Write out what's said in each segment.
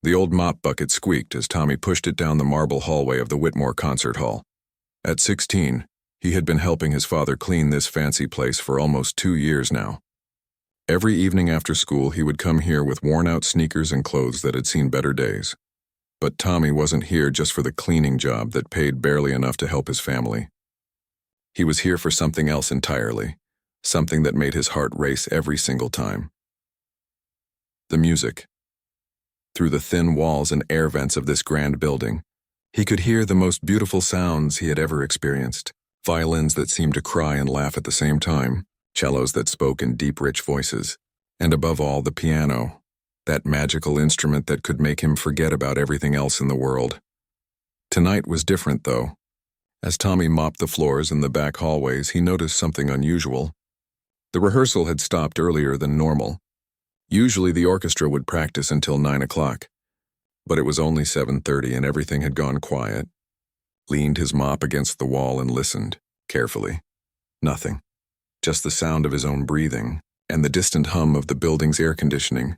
The old mop bucket squeaked as Tommy pushed it down the marble hallway of the Whitmore Concert Hall. At 16, he had been helping his father clean this fancy place for almost 2 years now. Every evening after school, he would come here with worn-out sneakers and clothes that had seen better days. But Tommy wasn't here just for the cleaning job that paid barely enough to help his family. He was here for something else entirely, something that made his heart race every single time. The music. Through the thin walls and air vents of this grand building, he could hear the most beautiful sounds he had ever experienced. Violins that seemed to cry and laugh at the same time, cellos that spoke in deep, rich voices, and above all, the piano, that magical instrument that could make him forget about everything else in the world. Tonight was different, though. As Tommy mopped the floors in the back hallways, he noticed something unusual. The rehearsal had stopped earlier than normal. Usually the orchestra would practice until 9 o'clock, but it was only 7:30 and everything had gone quiet. Leaned his mop against the wall and listened, carefully. Nothing. Just the sound of his own breathing and the distant hum of the building's air conditioning.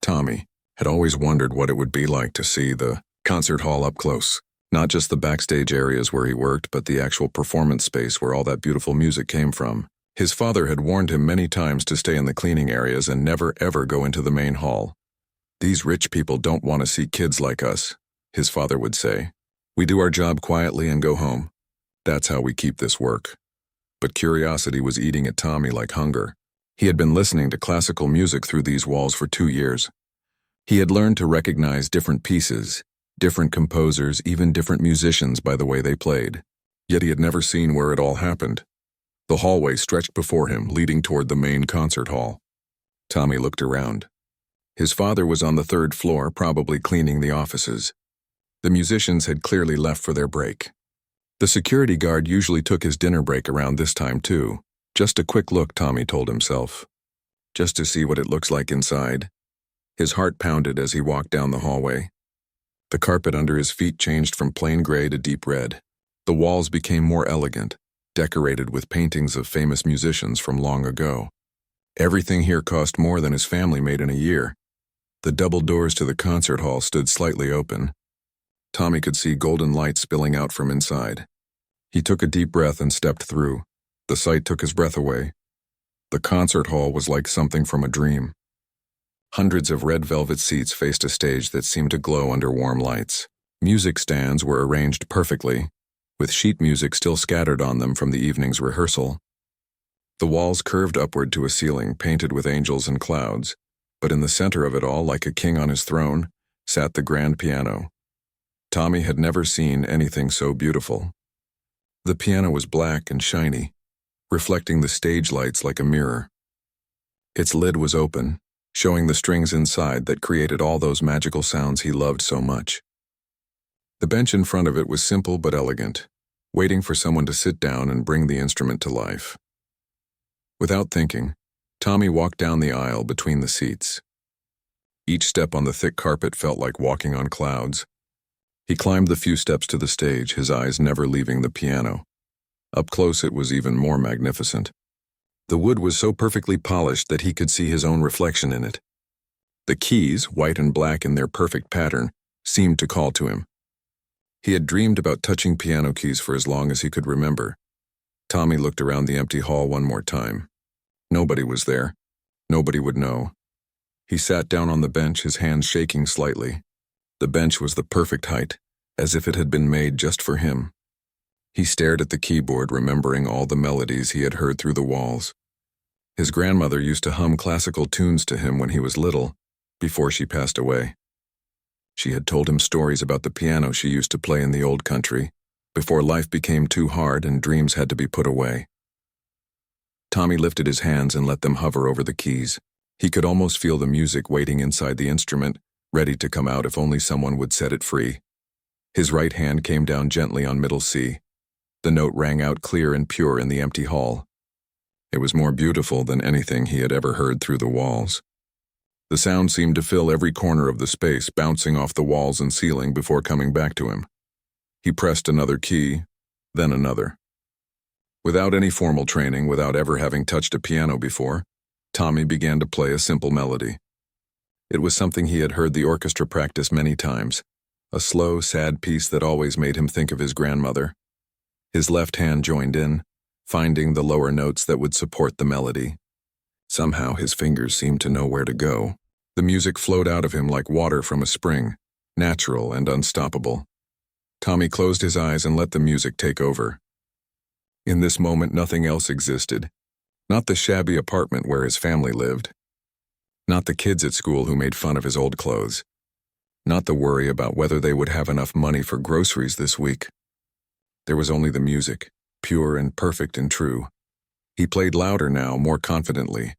Tommy had always wondered what it would be like to see the concert hall up close. Not just the backstage areas where he worked, but the actual performance space where all that beautiful music came from. His father had warned him many times to stay in the cleaning areas and never ever go into the main hall. "These rich people don't want to see kids like us," his father would say. "We do our job quietly and go home. That's how we keep this work." But curiosity was eating at Tommy like hunger. He had been listening to classical music through these walls for 2 years. He had learned to recognize different pieces, different composers, even different musicians by the way they played. Yet he had never seen where it all happened. The hallway stretched before him, leading toward the main concert hall. Tommy looked around. His father was on the 3rd floor, probably cleaning the offices. The musicians had clearly left for their break. The security guard usually took his dinner break around this time too. Just a quick look, Tommy told himself. Just to see what it looks like inside. His heart pounded as he walked down the hallway. The carpet under his feet changed from plain gray to deep red. The walls became more elegant, decorated with paintings of famous musicians from long ago. Everything here cost more than his family made in a year. The double doors to the concert hall stood slightly open. Tommy could see golden light spilling out from inside. He took a deep breath and stepped through. The sight took his breath away. The concert hall was like something from a dream. Hundreds of red velvet seats faced a stage that seemed to glow under warm lights. Music stands were arranged perfectly, with sheet music still scattered on them from the evening's rehearsal. The walls curved upward to a ceiling painted with angels and clouds, but in the center of it all, like a king on his throne, sat the grand piano. Tommy had never seen anything so beautiful. The piano was black and shiny, reflecting the stage lights like a mirror. Its lid was open, showing the strings inside that created all those magical sounds he loved so much. The bench in front of it was simple but elegant, waiting for someone to sit down and bring the instrument to life. Without thinking, Tommy walked down the aisle between the seats. Each step on the thick carpet felt like walking on clouds. He climbed the few steps to the stage, his eyes never leaving the piano. Up close it was even more magnificent. The wood was so perfectly polished that he could see his own reflection in it. The keys, white and black in their perfect pattern, seemed to call to him. He had dreamed about touching piano keys for as long as he could remember. Tommy looked around the empty hall one more time. Nobody was there. Nobody would know. He sat down on the bench, his hands shaking slightly. The bench was the perfect height, as if it had been made just for him. He stared at the keyboard, remembering all the melodies he had heard through the walls. His grandmother used to hum classical tunes to him when he was little, before she passed away. She had told him stories about the piano she used to play in the old country, before life became too hard and dreams had to be put away. Tommy lifted his hands and let them hover over the keys. He could almost feel the music waiting inside the instrument, ready to come out if only someone would set it free. His right hand came down gently on middle C. The note rang out clear and pure in the empty hall. It was more beautiful than anything he had ever heard through the walls. The sound seemed to fill every corner of the space, bouncing off the walls and ceiling before coming back to him. He pressed another key, then another. Without any formal training, without ever having touched a piano before, Tommy began to play a simple melody. It was something he had heard the orchestra practice many times, a slow, sad piece that always made him think of his grandmother. His left hand joined in, finding the lower notes that would support the melody. Somehow his fingers seemed to know where to go. The music flowed out of him like water from a spring, natural and unstoppable. Tommy closed his eyes and let the music take over. In this moment, nothing else existed. Not the shabby apartment where his family lived. Not the kids at school who made fun of his old clothes. Not the worry about whether they would have enough money for groceries this week. There was only the music, pure and perfect and true. He played louder now, more confidently.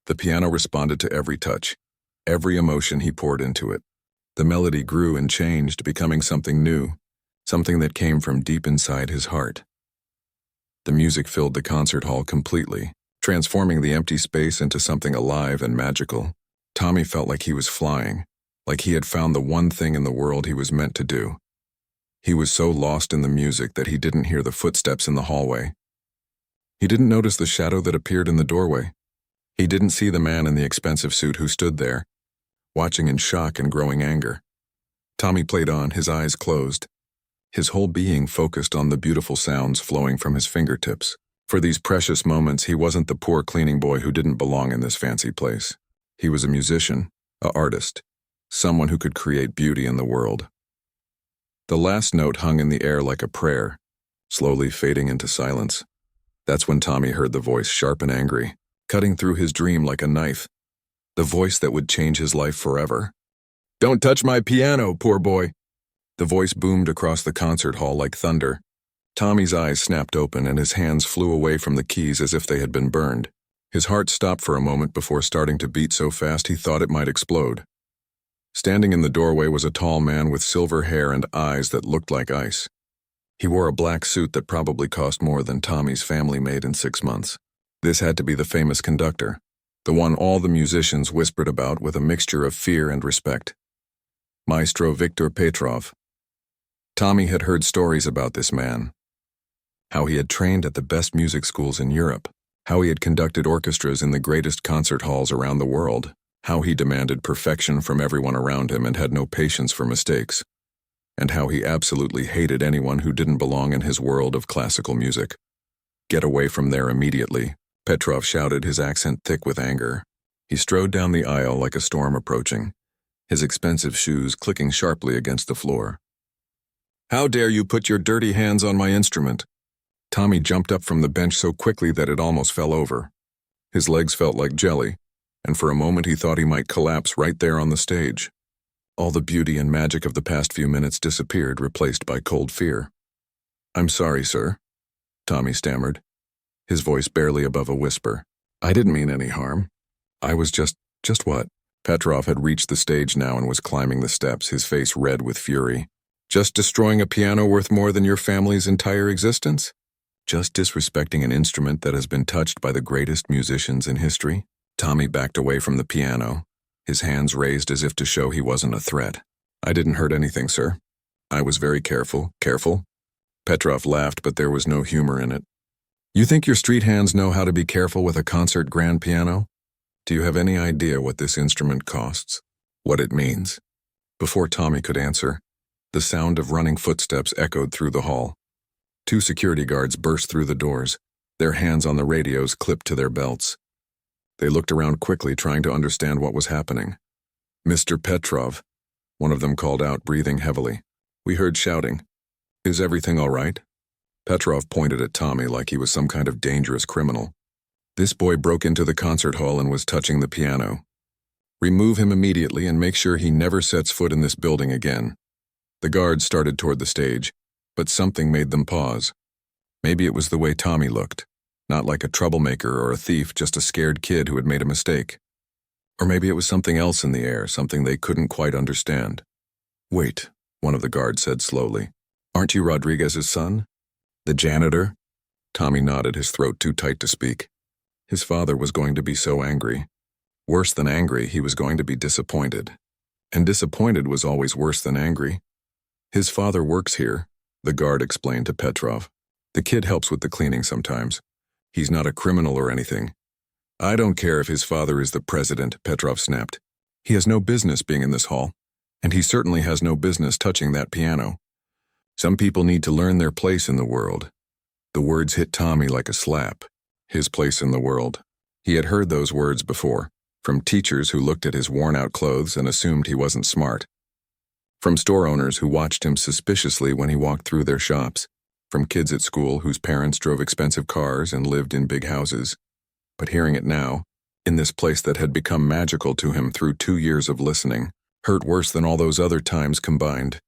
The piano responded to every touch, every emotion he poured into it. The melody grew and changed, becoming something new, something that came from deep inside his heart. The music filled the concert hall completely, transforming the empty space into something alive and magical. Tommy felt like he was flying, like he had found the one thing in the world he was meant to do. He was so lost in the music that he didn't hear the footsteps in the hallway. He didn't notice the shadow that appeared in the doorway. He didn't see the man in the expensive suit who stood there, watching in shock and growing anger. Tommy played on, his eyes closed, his whole being focused on the beautiful sounds flowing from his fingertips. For these precious moments, he wasn't the poor cleaning boy who didn't belong in this fancy place. He was a musician, an artist, someone who could create beauty in the world. The last note hung in the air like a prayer, slowly fading into silence. That's when Tommy heard the voice, sharp and angry, cutting through his dream like a knife. The voice that would change his life forever. "Don't touch my piano, poor boy!" The voice boomed across the concert hall like thunder. Tommy's eyes snapped open and his hands flew away from the keys as if they had been burned. His heart stopped for a moment before starting to beat so fast he thought it might explode. Standing in the doorway was a tall man with silver hair and eyes that looked like ice. He wore a black suit that probably cost more than Tommy's family made in 6 months. This had to be the famous Conductor, the one all the musicians whispered about with a mixture of fear and respect. Maestro Viktor Petrov. Tommy had heard stories about this man. How he had trained at the best music schools in Europe. How he had conducted orchestras in the greatest concert halls around the world. How he demanded perfection from everyone around him and had no patience for mistakes. And how he absolutely hated anyone who didn't belong in his world of classical music. "Get away from there immediately," Petrov shouted, his accent thick with anger. He strode down the aisle like a storm approaching, his expensive shoes clicking sharply against the floor. "How dare you put your dirty hands on my instrument?" Tommy jumped up from the bench so quickly that it almost fell over. His legs felt like jelly, and for a moment he thought he might collapse right there on the stage. All the beauty and magic of the past few minutes disappeared, replaced by cold fear. "I'm sorry, sir," Tommy stammered, his voice barely above a whisper. "I didn't mean any harm. I was just what?" Petrov had reached the stage now and was climbing the steps, his face red with fury. "Just destroying a piano worth more than your family's entire existence? Just disrespecting an instrument that has been touched by the greatest musicians in history?" Tommy backed away from the piano, his hands raised as if to show he wasn't a threat. "I didn't hurt anything, sir. I was very careful." "Careful?" Petrov laughed, but there was no humor in it. "You think your street hands know how to be careful with a concert grand piano? Do you have any idea what this instrument costs? What it means?" Before Tommy could answer, the sound of running footsteps echoed through the hall. 2 security guards burst through the doors, their hands on the radios clipped to their belts. They looked around quickly, trying to understand what was happening. "Mr. Petrov," one of them called out, breathing heavily. "We heard shouting. Is everything all right?" Petrov pointed at Tommy like he was some kind of dangerous criminal. "This boy broke into the concert hall and was touching the piano. Remove him immediately and make sure he never sets foot in this building again." The guards started toward the stage, but something made them pause. Maybe it was the way Tommy looked, not like a troublemaker or a thief, just a scared kid who had made a mistake. Or maybe it was something else in the air, something they couldn't quite understand. "Wait," one of the guards said slowly. "Aren't you Rodriguez's son? The janitor?" Tommy nodded, his throat too tight to speak. His father was going to be so angry. Worse than angry, he was going to be disappointed. And disappointed was always worse than angry. "His father works here," the guard explained to Petrov. "The kid helps with the cleaning sometimes. He's not a criminal or anything." "I don't care if his father is the president," Petrov snapped. He has no business being in this hall, and he certainly has no business touching that piano. Some people need to learn their place in the world. The words hit Tommy like a slap. His place in the world. He had heard those words before, from teachers who looked at his worn-out clothes and assumed he wasn't smart, from store owners who watched him suspiciously when he walked through their shops, from kids at school whose parents drove expensive cars and lived in big houses. But hearing it now, in this place that had become magical to him through 2 years of listening, hurt worse than all those other times combined.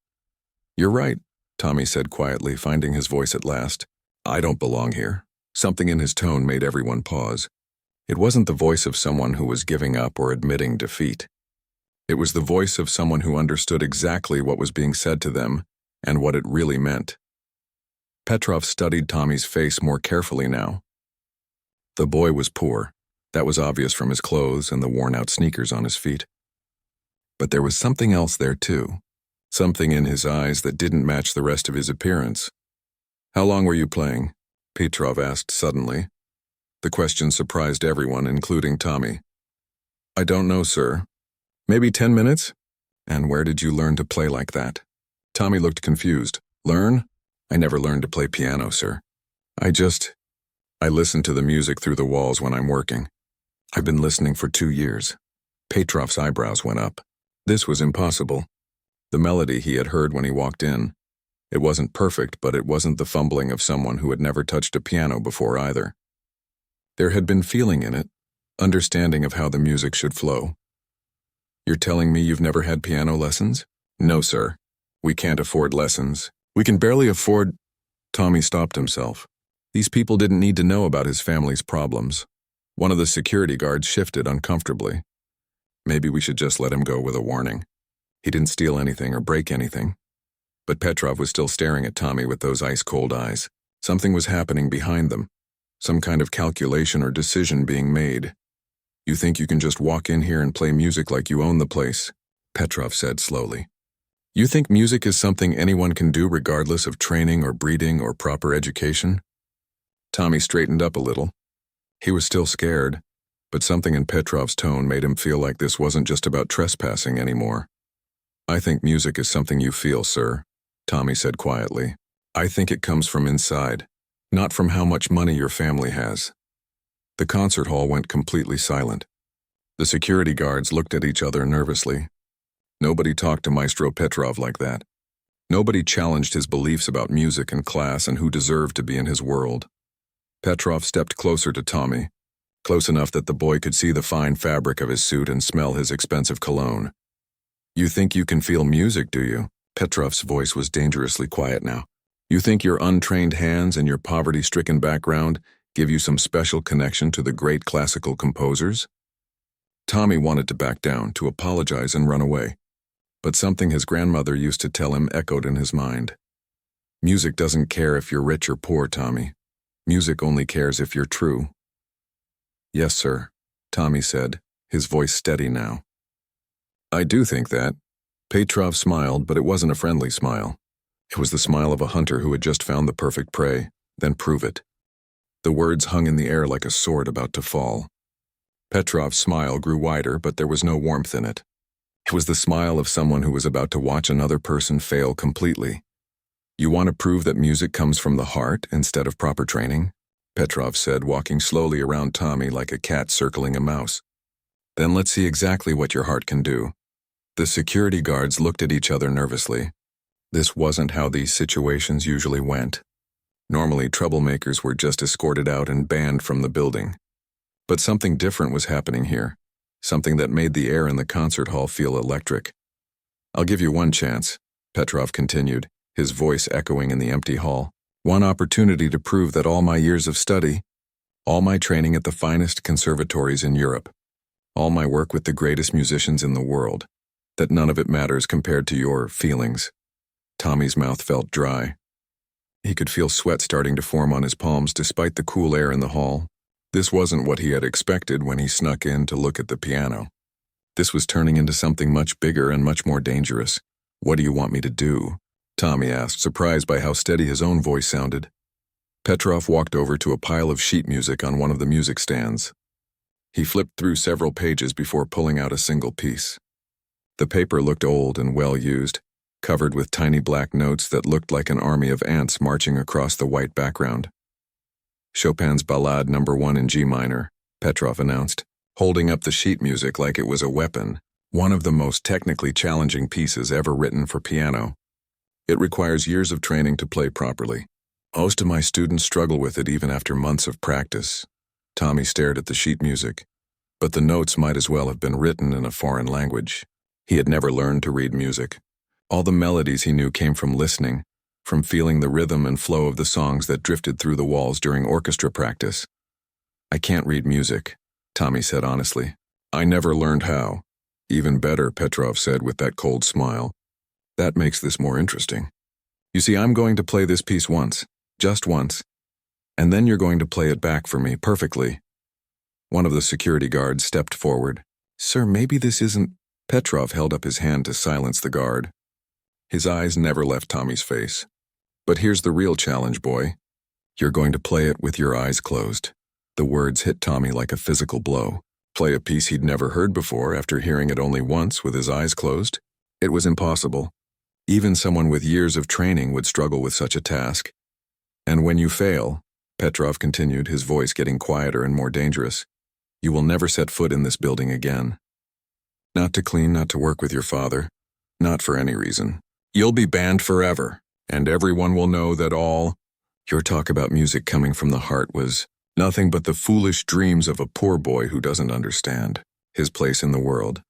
"You're right," Tommy said quietly, finding his voice at last. "I don't belong here." Something in his tone made everyone pause. It wasn't the voice of someone who was giving up or admitting defeat. It was the voice of someone who understood exactly what was being said to them and what it really meant. Petrov studied Tommy's face more carefully now. The boy was poor. That was obvious from his clothes and the worn-out sneakers on his feet. But there was something else there too. Something in his eyes that didn't match the rest of his appearance. "How long were you playing?" Petrov asked suddenly. The question surprised everyone, including Tommy. "I don't know, sir. Maybe 10 minutes? And where did you learn to play like that?" Tommy looked confused. "Learn? I never learned to play piano, sir. I listen to the music through the walls when I'm working. I've been listening for 2 years. Petrov's eyebrows went up. This was impossible. The melody he had heard when he walked in. It wasn't perfect, but it wasn't the fumbling of someone who had never touched a piano before either. There had been feeling in it, understanding of how the music should flow. "You're telling me you've never had piano lessons?" "No, sir. We can't afford lessons. We can barely afford—" Tommy stopped himself. These people didn't need to know about his family's problems. One of the security guards shifted uncomfortably. Maybe we should just let him go with a warning. He didn't steal anything or break anything. But Petrov was still staring at Tommy with those ice-cold eyes. Something was happening behind them. Some kind of calculation or decision being made. "You think you can just walk in here and play music like you own the place?" Petrov said slowly. "You think music is something anyone can do regardless of training or breeding or proper education?" Tommy straightened up a little. He was still scared, but something in Petrov's tone made him feel like this wasn't just about trespassing anymore. "I think music is something you feel, sir," Tommy said quietly. "I think it comes from inside, not from how much money your family has." The concert hall went completely silent. The security guards looked at each other nervously. Nobody talked to Maestro Petrov like that. Nobody challenged his beliefs about music and class and who deserved to be in his world. Petrov stepped closer to Tommy, close enough that the boy could see the fine fabric of his suit and smell his expensive cologne. "You think you can feel music, do you?" Petrov's voice was dangerously quiet now. "You think your untrained hands and your poverty-stricken background give you some special connection to the great classical composers?" Tommy wanted to back down, to apologize and run away. But something his grandmother used to tell him echoed in his mind. "Music doesn't care if you're rich or poor, Tommy. Music only cares if you're true." "Yes, sir," Tommy said, his voice steady now. "I do think that." Petrov smiled, but it wasn't a friendly smile. It was the smile of a hunter who had just found the perfect prey, then prove it. The words hung in the air like a sword about to fall. Petrov's smile grew wider, but there was no warmth in it. It was the smile of someone who was about to watch another person fail completely. "You want to prove that music comes from the heart instead of proper training?" Petrov said, walking slowly around Tommy like a cat circling a mouse. "Then let's see exactly what your heart can do." The security guards looked at each other nervously. This wasn't how these situations usually went. Normally, troublemakers were just escorted out and banned from the building. But something different was happening here, something that made the air in the concert hall feel electric. "I'll give you one chance," Petrov continued, his voice echoing in the empty hall. "One opportunity to prove that all my years of study, all my training at the finest conservatories in Europe, all my work with the greatest musicians in the world, that none of it matters compared to your feelings." Tommy's mouth felt dry. He could feel sweat starting to form on his palms despite the cool air in the hall. This wasn't what he had expected when he snuck in to look at the piano. This was turning into something much bigger and much more dangerous. "What do you want me to do?" Tommy asked, surprised by how steady his own voice sounded. Petrov walked over to a pile of sheet music on one of the music stands. He flipped through several pages before pulling out a single piece. The paper looked old and well-used, covered with tiny black notes that looked like an army of ants marching across the white background. Chopin's Ballade No. 1 in G minor, Petrov announced, holding up the sheet music like it was a weapon, one of the most technically challenging pieces ever written for piano. It requires years of training to play properly. Most of my students struggle with it even after months of practice. Tommy stared at the sheet music, but the notes might as well have been written in a foreign language. He had never learned to read music. All the melodies he knew came from listening, from feeling the rhythm and flow of the songs that drifted through the walls during orchestra practice. I can't read music, Tommy said honestly. I never learned how. Even better, Petrov said with that cold smile. That makes this more interesting. You see, I'm going to play this piece once, just once, and then you're going to play it back for me perfectly. One of the security guards stepped forward. Sir, maybe this isn't... Petrov held up his hand to silence the guard. His eyes never left Tommy's face. But here's the real challenge, boy. You're going to play it with your eyes closed. The words hit Tommy like a physical blow. Play a piece he'd never heard before after hearing it only once with his eyes closed? It was impossible. Even someone with years of training would struggle with such a task. And when you fail, Petrov continued, his voice getting quieter and more dangerous, you will never set foot in this building again. Not to clean, not to work with your father, not for any reason. You'll be banned forever, and everyone will know that all your talk about music coming from the heart was nothing but the foolish dreams of a poor boy who doesn't understand his place in the world.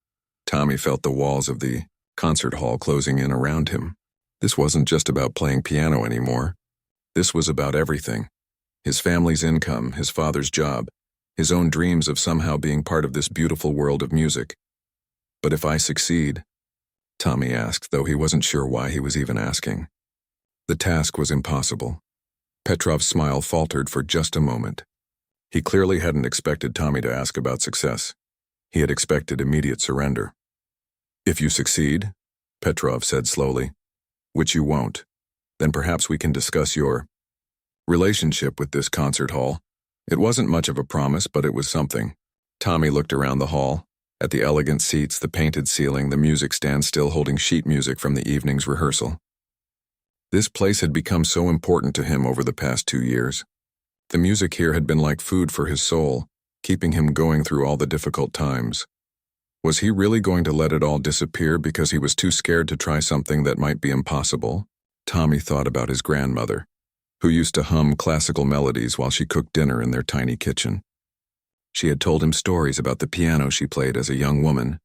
Tommy felt the walls of the concert hall closing in around him. This wasn't just about playing piano anymore. This was about everything. His family's income, his father's job, his own dreams of somehow being part of this beautiful world of music. But if I succeed, Tommy asked, though he wasn't sure why he was even asking. The task was impossible. Petrov's smile faltered for just a moment. He clearly hadn't expected Tommy to ask about success. He had expected immediate surrender. If you succeed, Petrov said slowly, which you won't, then perhaps we can discuss your relationship with this concert hall. It wasn't much of a promise, but it was something. Tommy looked around the hall, at the elegant seats, the painted ceiling, the music stand still holding sheet music from the evening's rehearsal. This place had become so important to him over the past 2 years. The music here had been like food for his soul, keeping him going through all the difficult times. Was he really going to let it all disappear because he was too scared to try something that might be impossible? Tommy thought about his grandmother, who used to hum classical melodies while she cooked dinner in their tiny kitchen. She had told him stories about the piano she played as a young woman,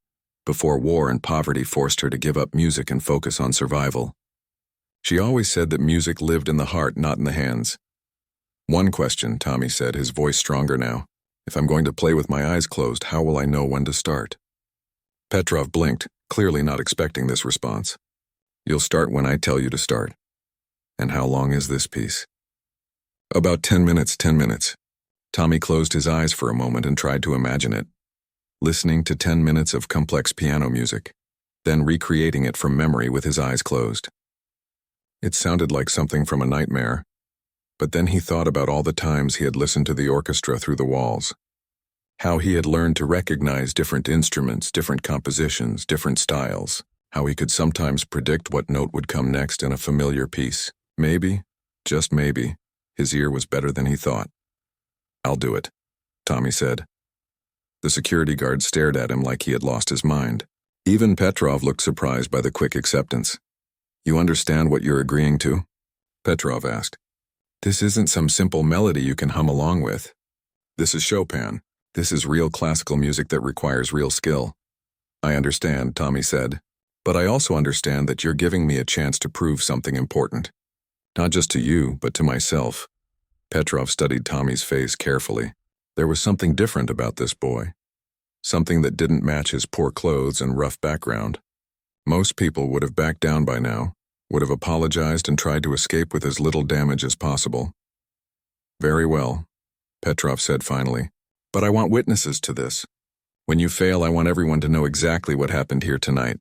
before war and poverty forced her to give up music and focus on survival. She always said that music lived in the heart, not in the hands. One question, Tommy said, his voice stronger now. If I'm going to play with my eyes closed, how will I know when to start? Petrov blinked, clearly not expecting this response. You'll start when I tell you to start. And how long is this piece? About 10 minutes, 10 minutes. Tommy closed his eyes for a moment and tried to imagine it, listening to 10 minutes of complex piano music, then recreating it from memory with his eyes closed. It sounded like something from a nightmare, but then he thought about all the times he had listened to the orchestra through the walls, how he had learned to recognize different instruments, different compositions, different styles, how he could sometimes predict what note would come next in a familiar piece. Maybe, just maybe, his ear was better than he thought. I'll do it, Tommy said. The security guard stared at him like he had lost his mind. Even Petrov looked surprised by the quick acceptance. You understand what you're agreeing to? Petrov asked. This isn't some simple melody you can hum along with. This is Chopin. This is real classical music that requires real skill. I understand, Tommy said, but I also understand that you're giving me a chance to prove something important. Not just to you, but to myself. Petrov studied Tommy's face carefully. There was something different about this boy. Something that didn't match his poor clothes and rough background. Most people would have backed down by now, would have apologized and tried to escape with as little damage as possible. Very well, Petrov said finally, but I want witnesses to this. When you fail, I want everyone to know exactly what happened here tonight.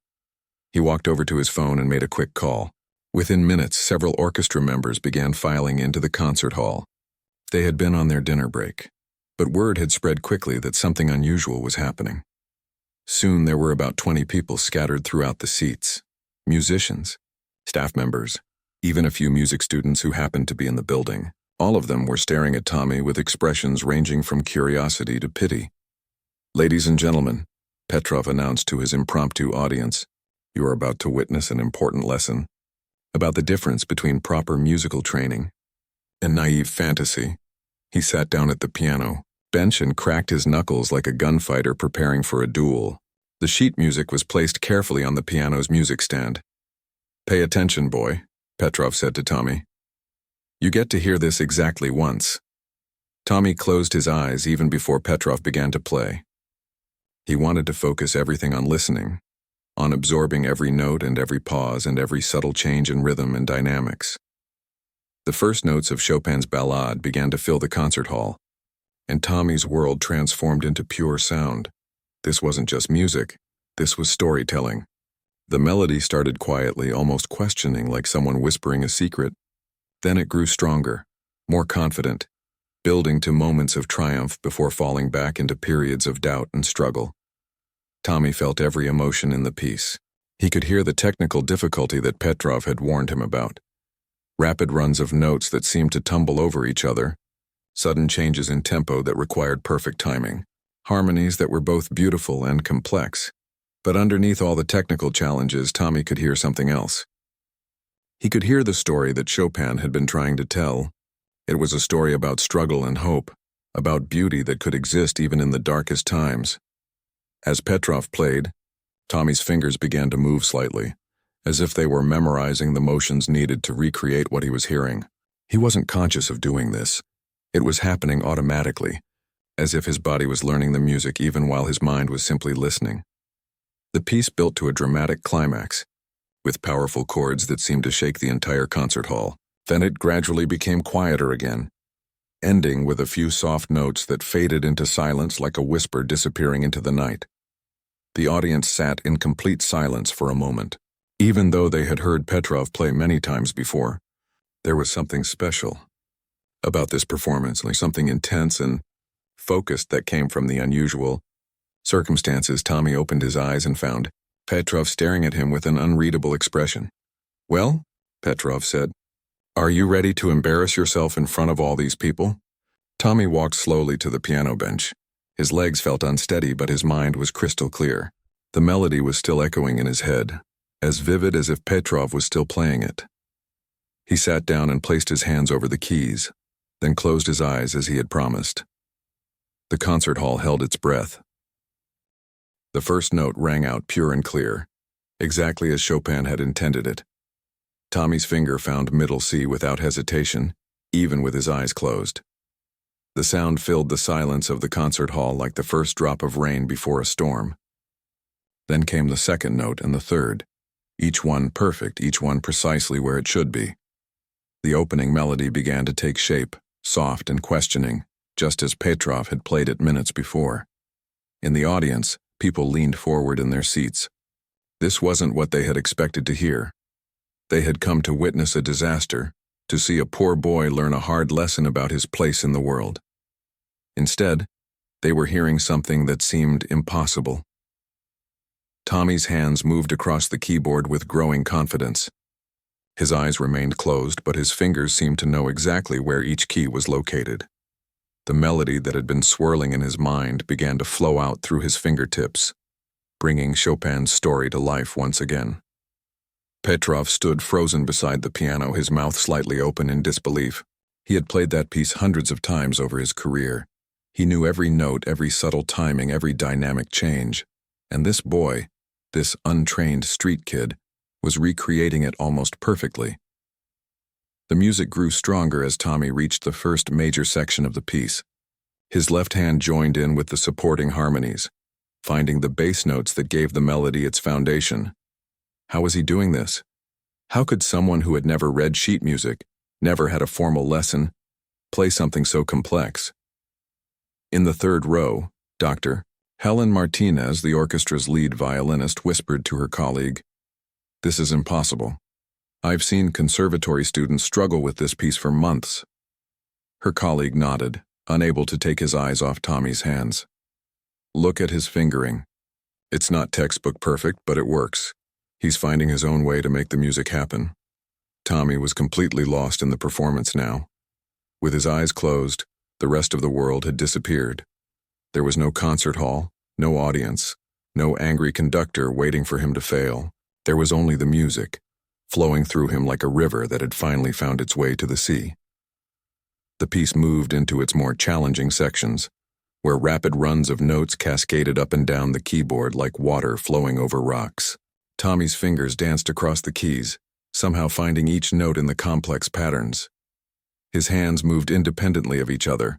He walked over to his phone and made a quick call. Within minutes, several orchestra members began filing into the concert hall. They had been on their dinner break, but word had spread quickly that something unusual was happening. Soon there were about 20 people scattered throughout the seats. Musicians, staff members, even a few music students who happened to be in the building. All of them were staring at Tommy with expressions ranging from curiosity to pity. "Ladies and gentlemen," Petrov announced to his impromptu audience, "you are about to witness an important lesson about the difference between proper musical training and naive fantasy." He sat down at the piano bench and cracked his knuckles like a gunfighter preparing for a duel. The sheet music was placed carefully on the piano's music stand. "Pay attention, boy," Petrov said to Tommy. "You get to hear this exactly once." Tommy closed his eyes even before Petrov began to play. He wanted to focus everything on listening, on absorbing every note and every pause and every subtle change in rhythm and dynamics. The first notes of Chopin's ballade began to fill the concert hall, and Tommy's world transformed into pure sound. This wasn't just music, this was storytelling. The melody started quietly, almost questioning, like someone whispering a secret. Then it grew stronger, more confident, building to moments of triumph before falling back into periods of doubt and struggle. Tommy felt every emotion in the piece. He could hear the technical difficulty that Petrov had warned him about. Rapid runs of notes that seemed to tumble over each other, sudden changes in tempo that required perfect timing, harmonies that were both beautiful and complex. But underneath all the technical challenges, Tommy could hear something else. He could hear the story that Chopin had been trying to tell. It was a story about struggle and hope, about beauty that could exist even in the darkest times. As Petrov played, Tommy's fingers began to move slightly, as if they were memorizing the motions needed to recreate what he was hearing. He wasn't conscious of doing this. It was happening automatically, as if his body was learning the music even while his mind was simply listening. The piece built to a dramatic climax, with powerful chords that seemed to shake the entire concert hall. Then it gradually became quieter again, ending with a few soft notes that faded into silence like a whisper disappearing into the night. The audience sat in complete silence for a moment. Even though they had heard Petrov play many times before, there was something special about this performance, like something intense and focused that came from the unusual circumstances. Tommy opened his eyes and found Petrov staring at him with an unreadable expression. "Well," Petrov said, "are you ready to embarrass yourself in front of all these people?" Tommy walked slowly to the piano bench. His legs felt unsteady, but his mind was crystal clear. The melody was still echoing in his head, as vivid as if Petrov was still playing it. He sat down and placed his hands over the keys, then closed his eyes as he had promised. The concert hall held its breath. The first note rang out pure and clear, exactly as Chopin had intended it. Tommy's finger found middle C without hesitation, even with his eyes closed. The sound filled the silence of the concert hall like the first drop of rain before a storm. Then came the second note and the third, each one perfect, each one precisely where it should be. The opening melody began to take shape, soft and questioning, just as Petrov had played it minutes before. In the audience, people leaned forward in their seats. This wasn't what they had expected to hear. They had come to witness a disaster, to see a poor boy learn a hard lesson about his place in the world. Instead, they were hearing something that seemed impossible. Tommy's hands moved across the keyboard with growing confidence. His eyes remained closed, but his fingers seemed to know exactly where each key was located. The melody that had been swirling in his mind began to flow out through his fingertips, bringing Chopin's story to life once again. Petrov stood frozen beside the piano, his mouth slightly open in disbelief. He had played that piece hundreds of times over his career. He knew every note, every subtle timing, every dynamic change. And this boy, this untrained street kid, was recreating it almost perfectly. The music grew stronger as Tommy reached the first major section of the piece. His left hand joined in with the supporting harmonies, finding the bass notes that gave the melody its foundation. How was he doing this? How could someone who had never read sheet music, never had a formal lesson, play something so complex? In the third row, Dr. Helen Martinez, the orchestra's lead violinist, whispered to her colleague, "This is impossible. I've seen conservatory students struggle with this piece for months." Her colleague nodded, unable to take his eyes off Tommy's hands. "Look at his fingering. It's not textbook perfect, but it works. He's finding his own way to make the music happen. Tommy was completely lost in the performance now. With his eyes closed, the rest of the world had disappeared. There was no concert hall, no audience, no angry conductor waiting for him to fail. There was only the music, flowing through him like a river that had finally found its way to the sea. The piece moved into its more challenging sections, where rapid runs of notes cascaded up and down the keyboard like water flowing over rocks. Tommy's fingers danced across the keys, somehow finding each note in the complex patterns. His hands moved independently of each other,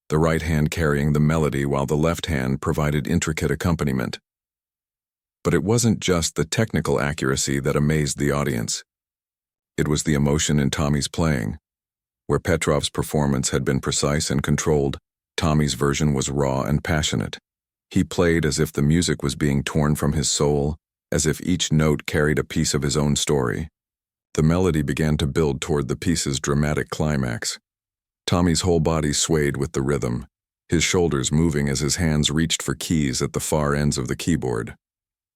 the right hand carrying the melody while the left hand provided intricate accompaniment. But it wasn't just the technical accuracy that amazed the audience. It was the emotion in Tommy's playing. Where Petrov's performance had been precise and controlled, Tommy's version was raw and passionate. He played as if the music was being torn from his soul, as if each note carried a piece of his own story. The melody began to build toward the piece's dramatic climax. Tommy's whole body swayed with the rhythm, his shoulders moving as his hands reached for keys at the far ends of the keyboard.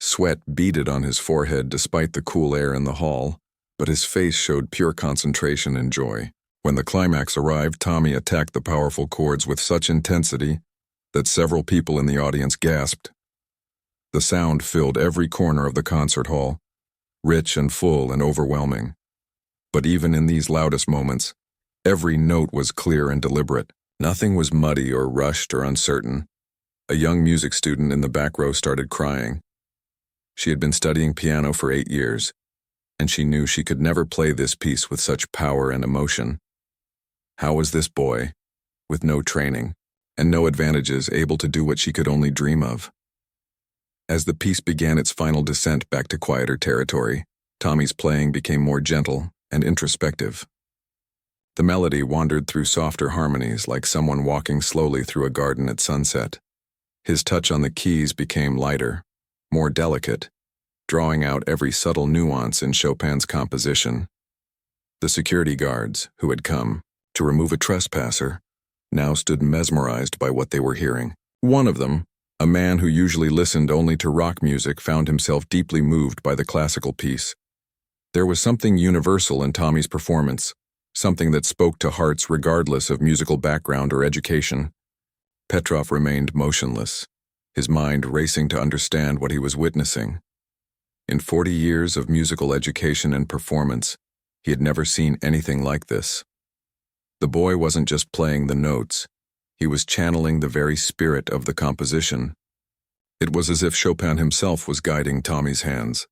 Sweat beaded on his forehead despite the cool air in the hall, but his face showed pure concentration and joy. When the climax arrived, Tommy attacked the powerful chords with such intensity that several people in the audience gasped. The sound filled every corner of the concert hall, rich and full and overwhelming. But even in these loudest moments, every note was clear and deliberate. Nothing was muddy or rushed or uncertain. A young music student in the back row started crying. She had been studying piano for 8 years, and she knew she could never play this piece with such power and emotion. How was this boy, with no training and no advantages, able to do what she could only dream of? As the piece began its final descent back to quieter territory, Tommy's playing became more gentle and introspective. The melody wandered through softer harmonies like someone walking slowly through a garden at sunset. His touch on the keys became lighter, more delicate, drawing out every subtle nuance in Chopin's composition. The security guards, who had come to remove a trespasser, now stood mesmerized by what they were hearing. One of them, a man who usually listened only to rock music, found himself deeply moved by the classical piece. There was something universal in Tommy's performance, something that spoke to hearts regardless of musical background or education. Petrov remained motionless, his mind racing to understand what he was witnessing. In 40 years of musical education and performance, he had never seen anything like this. The boy wasn't just playing the notes, he was channeling the very spirit of the composition. It was as if Chopin himself was guiding Tommy's hands.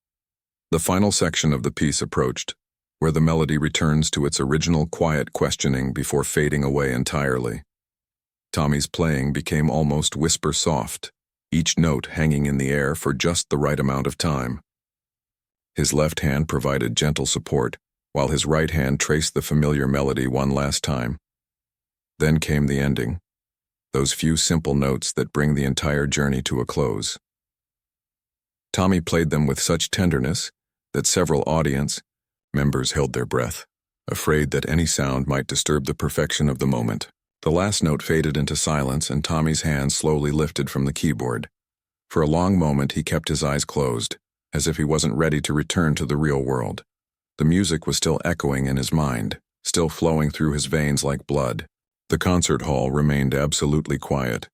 The final section of the piece approached, where the melody returns to its original quiet questioning before fading away entirely. Tommy's playing became almost whisper-soft, each note hanging in the air for just the right amount of time. His left hand provided gentle support, while his right hand traced the familiar melody one last time. Then came the ending, those few simple notes that bring the entire journey to a close. Tommy played them with such tenderness that several audience members held their breath, afraid that any sound might disturb the perfection of the moment. The last note faded into silence and Tommy's hand slowly lifted from the keyboard. For a long moment he kept his eyes closed, as if he wasn't ready to return to the real world. The music was still echoing in his mind, still flowing through his veins like blood. The concert hall remained absolutely quiet.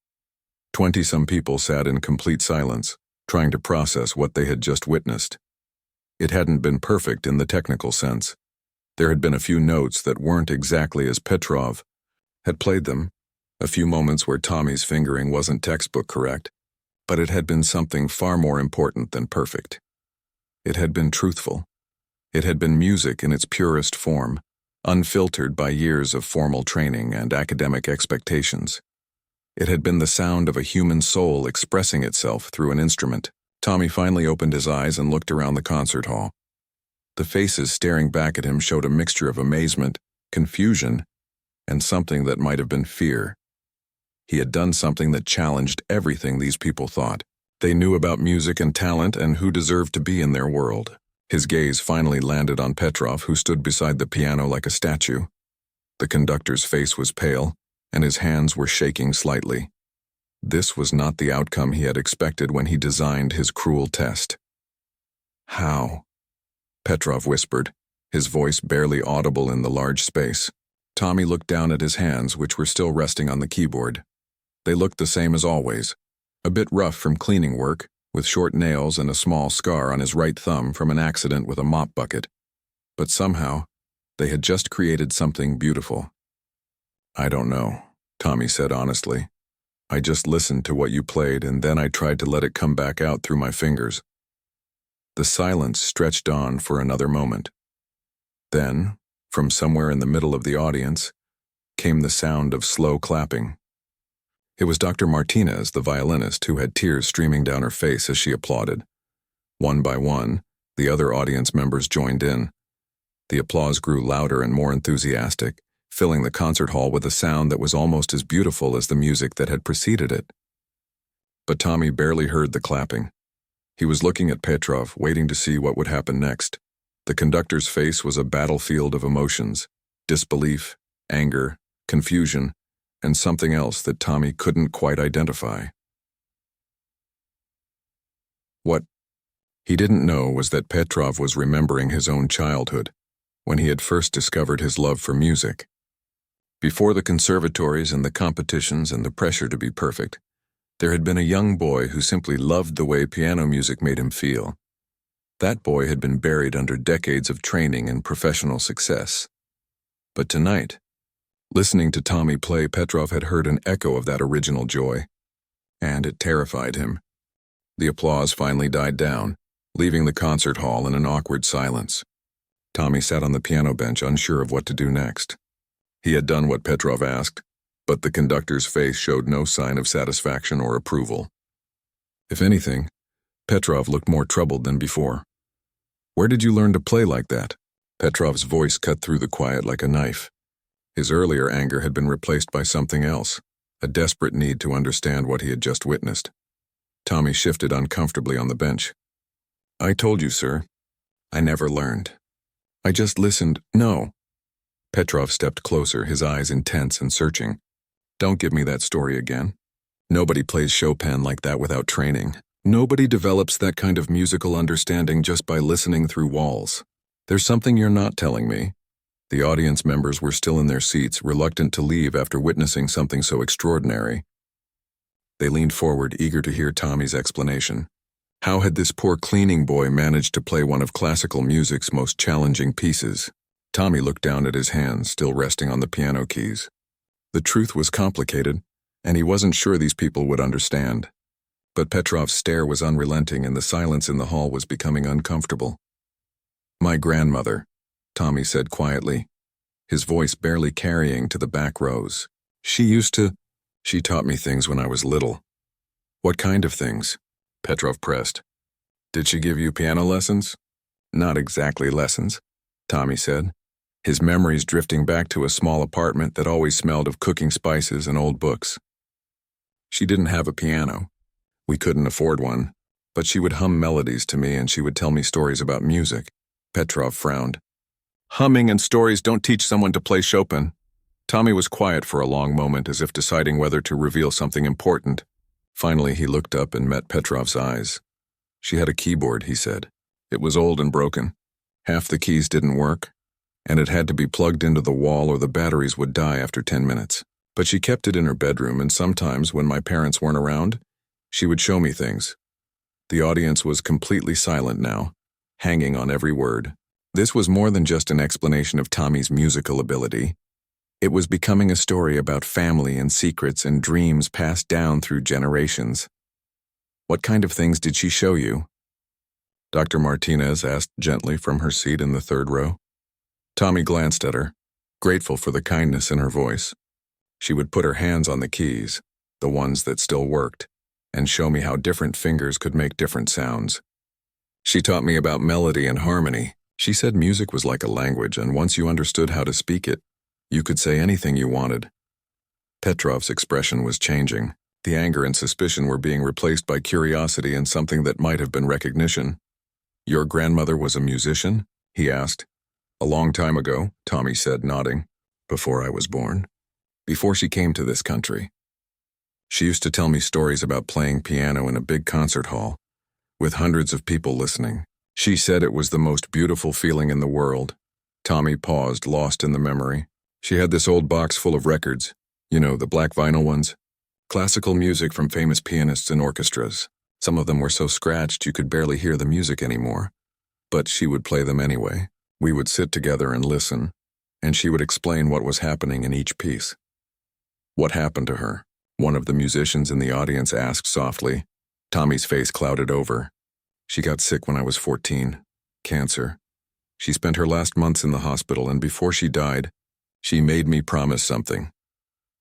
20-some people sat in complete silence, trying to process what they had just witnessed. It hadn't been perfect in the technical sense. There had been a few notes that weren't exactly as Petrov had played them, a few moments where Tommy's fingering wasn't textbook correct, but it had been something far more important than perfect. It had been truthful. It had been music in its purest form, unfiltered by years of formal training and academic expectations. It had been the sound of a human soul expressing itself through an instrument. Tommy finally opened his eyes and looked around the concert hall. The faces staring back at him showed a mixture of amazement, confusion, and something that might have been fear. He had done something that challenged everything these people thought. They knew about music and talent and who deserved to be in their world. His gaze finally landed on Petrov, who stood beside the piano like a statue. The conductor's face was pale, and his hands were shaking slightly. This was not the outcome he had expected when he designed his cruel test. "How?" Petrov whispered, his voice barely audible in the large space. Tommy looked down at his hands, which were still resting on the keyboard. They looked the same as always, a bit rough from cleaning work, with short nails and a small scar on his right thumb from an accident with a mop bucket. But somehow, they had just created something beautiful. "I don't know," Tommy said honestly. "I just listened to what you played, and then I tried to let it come back out through my fingers." The silence stretched on for another moment. Then, from somewhere in the middle of the audience, came the sound of slow clapping. It was Dr. Martinez, the violinist, who had tears streaming down her face as she applauded. One by one, the other audience members joined in. The applause grew louder and more enthusiastic, filling the concert hall with a sound that was almost as beautiful as the music that had preceded it. But Tommy barely heard the clapping. He was looking at Petrov, waiting to see what would happen next. The conductor's face was a battlefield of emotions: disbelief, anger, confusion, and something else that Tommy couldn't quite identify. What he didn't know was that Petrov was remembering his own childhood, when he had first discovered his love for music. Before the conservatories and the competitions and the pressure to be perfect, there had been a young boy who simply loved the way piano music made him feel. That boy had been buried under decades of training and professional success. But tonight, listening to Tommy play, Petrov had heard an echo of that original joy, and it terrified him. The applause finally died down, leaving the concert hall in an awkward silence. Tommy sat on the piano bench, unsure of what to do next. He had done what Petrov asked, but the conductor's face showed no sign of satisfaction or approval. If anything, Petrov looked more troubled than before. "Where did you learn to play like that?" Petrov's voice cut through the quiet like a knife. His earlier anger had been replaced by something else, a desperate need to understand what he had just witnessed. Tommy shifted uncomfortably on the bench. "I told you, sir. I never learned. I just listened." "No." Petrov stepped closer, his eyes intense and searching. "Don't give me that story again. Nobody plays Chopin like that without training. Nobody develops that kind of musical understanding just by listening through walls. There's something you're not telling me." The audience members were still in their seats, reluctant to leave after witnessing something so extraordinary. They leaned forward, eager to hear Tommy's explanation. How had this poor cleaning boy managed to play one of classical music's most challenging pieces? Tommy looked down at his hands, still resting on the piano keys. The truth was complicated, and he wasn't sure these people would understand. But Petrov's stare was unrelenting, and the silence in the hall was becoming uncomfortable. "My grandmother," Tommy said quietly, his voice barely carrying to the back rows. She taught me things when I was little." "What kind of things?" Petrov pressed. "Did she give you piano lessons?" "Not exactly lessons," Tommy said, his memories drifting back to a small apartment that always smelled of cooking spices and old books. "She didn't have a piano. We couldn't afford one, but she would hum melodies to me and she would tell me stories about music." Petrov frowned. "Humming and stories don't teach someone to play Chopin." Tommy was quiet for a long moment, as if deciding whether to reveal something important. Finally, he looked up and met Petrov's eyes. "She had a keyboard," he said. "It was old and broken. Half the keys didn't work, and it had to be plugged into the wall or the batteries would die after 10 minutes. But she kept it in her bedroom, and sometimes, when my parents weren't around, she would show me things." The audience was completely silent now, hanging on every word. This was more than just an explanation of Tommy's musical ability. It was becoming a story about family and secrets and dreams passed down through generations. "What kind of things did she show you?" Dr. Martinez asked gently from her seat in the third row. Tommy glanced at her, grateful for the kindness in her voice. She would put her hands on the keys, the ones that still worked, and show me how different fingers could make different sounds. "She taught me about melody and harmony. She said music was like a language, and once you understood how to speak it, you could say anything you wanted." Petrov's expression was changing. The anger and suspicion were being replaced by curiosity and something that might have been recognition. "Your grandmother was a musician?" he asked. "A long time ago," Tommy said, nodding. "Before I was born. Before she came to this country." She used to tell me stories about playing piano in a big concert hall, with hundreds of people listening. She said it was the most beautiful feeling in the world. Tommy paused, lost in the memory. She had this old box full of records, the black vinyl ones. Classical music from famous pianists and orchestras. Some of them were so scratched you could barely hear the music anymore. But she would play them anyway. We would sit together and listen, and she would explain what was happening in each piece. What happened to her? One of the musicians in the audience asked softly. Tommy's face clouded over. She got sick when I was 14. Cancer. She spent her last months in the hospital, and before she died, she made me promise something.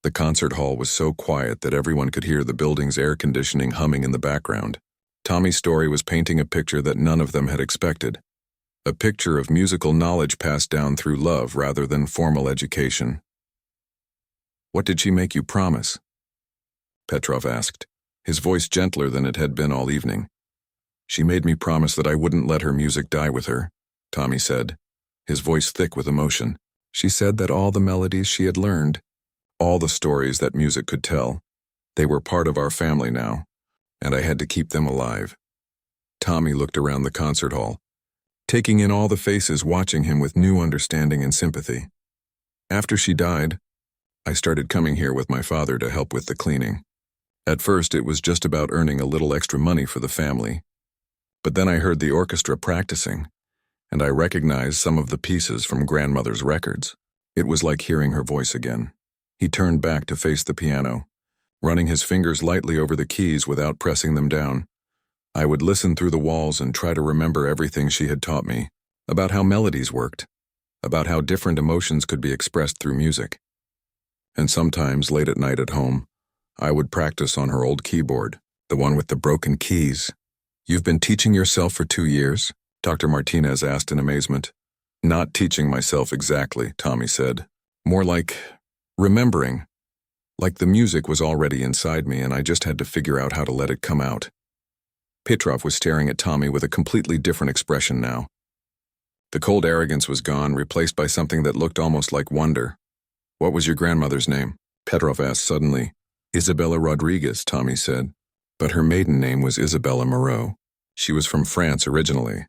The concert hall was so quiet that everyone could hear the building's air conditioning humming in the background. Tommy's story was painting a picture that none of them had expected. A picture of musical knowledge passed down through love rather than formal education. "What did she make you promise?" Petrov asked, his voice gentler than it had been all evening. "She made me promise that I wouldn't let her music die with her," Tommy said, his voice thick with emotion. "She said that all the melodies she had learned, all the stories that music could tell, they were part of our family now, and I had to keep them alive." Tommy looked around the concert hall, taking in all the faces watching him with new understanding and sympathy. "After she died, I started coming here with my father to help with the cleaning. At first it was just about earning a little extra money for the family. But then I heard the orchestra practicing, and I recognized some of the pieces from grandmother's records. It was like hearing her voice again." He turned back to face the piano, running his fingers lightly over the keys without pressing them down. "I would listen through the walls and try to remember everything she had taught me, about how melodies worked, about how different emotions could be expressed through music. And sometimes, late at night at home, I would practice on her old keyboard, the one with the broken keys." "You've been teaching yourself for 2 years?" Dr. Martinez asked in amazement. "Not teaching myself exactly," Tommy said. "More like remembering. Like the music was already inside me and I just had to figure out how to let it come out." Petrov was staring at Tommy with a completely different expression now. The cold arrogance was gone, replaced by something that looked almost like wonder. "What was your grandmother's name?" Petrov asked suddenly. "Isabella Rodriguez," Tommy said. "But her maiden name was Isabella Moreau. She was from France originally."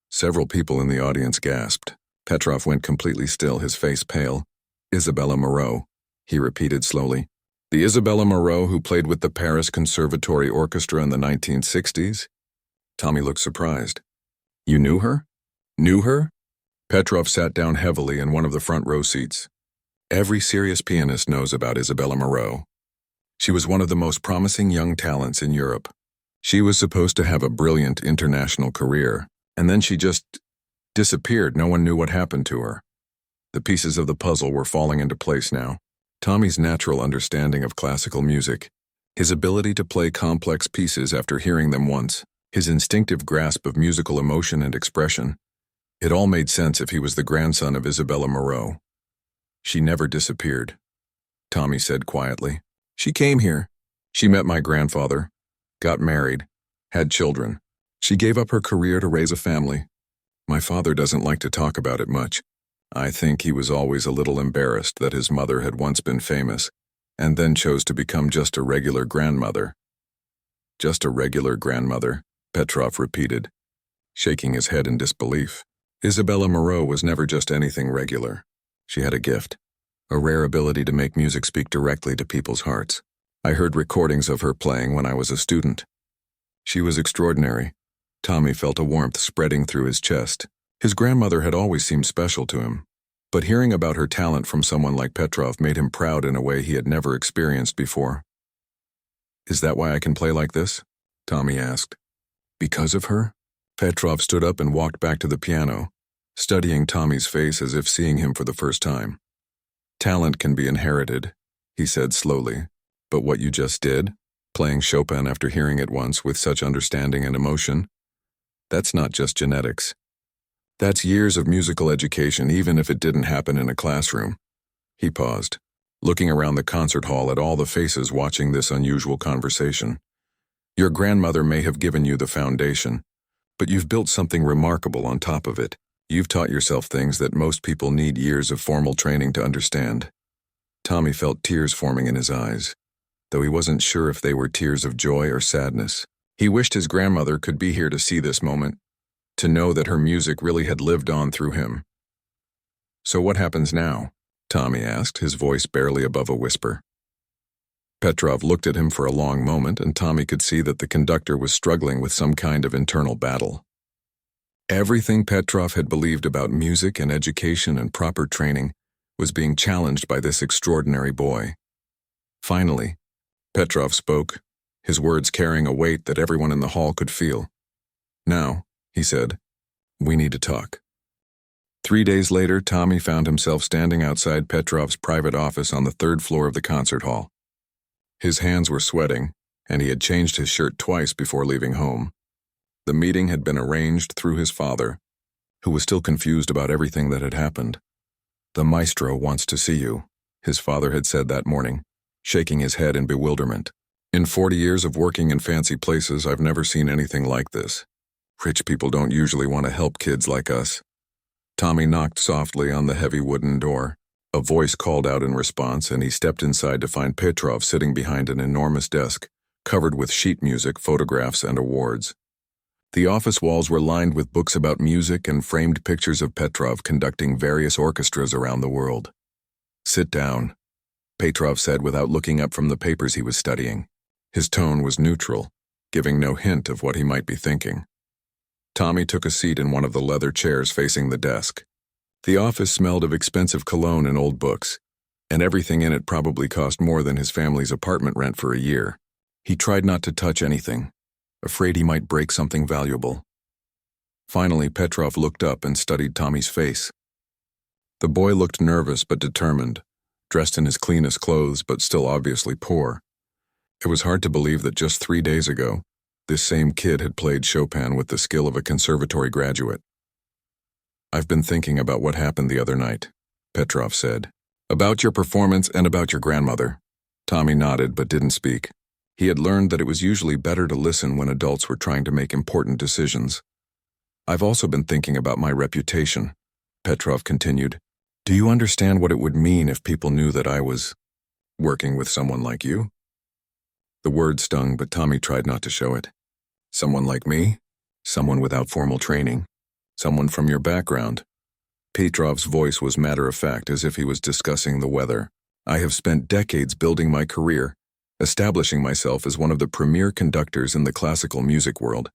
Several people in the audience gasped. Petrov went completely still, his face pale. "Isabella Moreau," he repeated slowly. "The Isabella Moreau who played with the Paris Conservatory Orchestra in the 1960s? Tommy looked surprised. "You knew her?" "Knew her?" Petrov sat down heavily in one of the front row seats. "Every serious pianist knows about Isabella Moreau. She was one of the most promising young talents in Europe. She was supposed to have a brilliant international career, and then she just disappeared. No one knew what happened to her." The pieces of the puzzle were falling into place now. Tommy's natural understanding of classical music, his ability to play complex pieces after hearing them once, his instinctive grasp of musical emotion and expression, it all made sense if he was the grandson of Isabella Moreau. "She never disappeared," Tommy said quietly. "She came here. She met my grandfather, got married, had children. She gave up her career to raise a family. My father doesn't like to talk about it much. I think he was always a little embarrassed that his mother had once been famous, and then chose to become just a regular grandmother." "Just a regular grandmother," Petrov repeated, shaking his head in disbelief. "Isabella Moreau was never just anything regular. She had a gift, a rare ability to make music speak directly to people's hearts. I heard recordings of her playing when I was a student. She was extraordinary." Tommy felt a warmth spreading through his chest. His grandmother had always seemed special to him, but hearing about her talent from someone like Petrov made him proud in a way he had never experienced before. "Is that why I can play like this?" Tommy asked. "Because of her?" Petrov stood up and walked back to the piano, studying Tommy's face as if seeing him for the first time. "Talent can be inherited," he said slowly, "but what you just did, playing Chopin after hearing it once with such understanding and emotion, that's not just genetics. That's years of musical education, even if it didn't happen in a classroom." He paused, looking around the concert hall at all the faces watching this unusual conversation. "Your grandmother may have given you the foundation, but you've built something remarkable on top of it. You've taught yourself things that most people need years of formal training to understand." Tommy felt tears forming in his eyes. though he wasn't sure if they were tears of joy or sadness. He wished his grandmother could be here to see this moment, to know that her music really had lived on through him. "So what happens now?" Tommy asked, his voice barely above a whisper. Petrov looked at him for a long moment, and Tommy could see that the conductor was struggling with some kind of internal battle. Everything Petrov had believed about music and education and proper training was being challenged by this extraordinary boy. Finally, Petrov spoke, his words carrying a weight that everyone in the hall could feel. "Now," he said, "we need to talk." 3 days later, Tommy found himself standing outside Petrov's private office on the 3rd floor of the concert hall. His hands were sweating, and he had changed his shirt twice before leaving home. The meeting had been arranged through his father, who was still confused about everything that had happened. "The maestro wants to see you," his father had said that morning, shaking his head in bewilderment. "In 40 years of working in fancy places, I've never seen anything like this. Rich people don't usually want to help kids like us." Tommy knocked softly on the heavy wooden door. A voice called out in response, and he stepped inside to find Petrov sitting behind an enormous desk, covered with sheet music, photographs, and awards. The office walls were lined with books about music and framed pictures of Petrov conducting various orchestras around the world. "Sit down," Petrov said without looking up from the papers he was studying. His tone was neutral, giving no hint of what he might be thinking. Tommy took a seat in one of the leather chairs facing the desk. The office smelled of expensive cologne and old books, and everything in it probably cost more than his family's apartment rent for a year. He tried not to touch anything, afraid he might break something valuable. Finally, Petrov looked up and studied Tommy's face. The boy looked nervous but determined, dressed in his cleanest clothes but still obviously poor. It was hard to believe that just 3 days ago, this same kid had played Chopin with the skill of a conservatory graduate. "I've been thinking about what happened the other night," Petrov said. "About your performance and about your grandmother." Tommy nodded but didn't speak. He had learned that it was usually better to listen when adults were trying to make important decisions. "I've also been thinking about my reputation," Petrov continued. "Do you understand what it would mean if people knew that I was working with someone like you?" The word stung, but Tommy tried not to show it. "Someone like me? Someone without formal training? Someone from your background?" Petrov's voice was matter-of-fact, as if he was discussing the weather. "I have spent decades building my career, establishing myself as one of the premier conductors in the classical music world.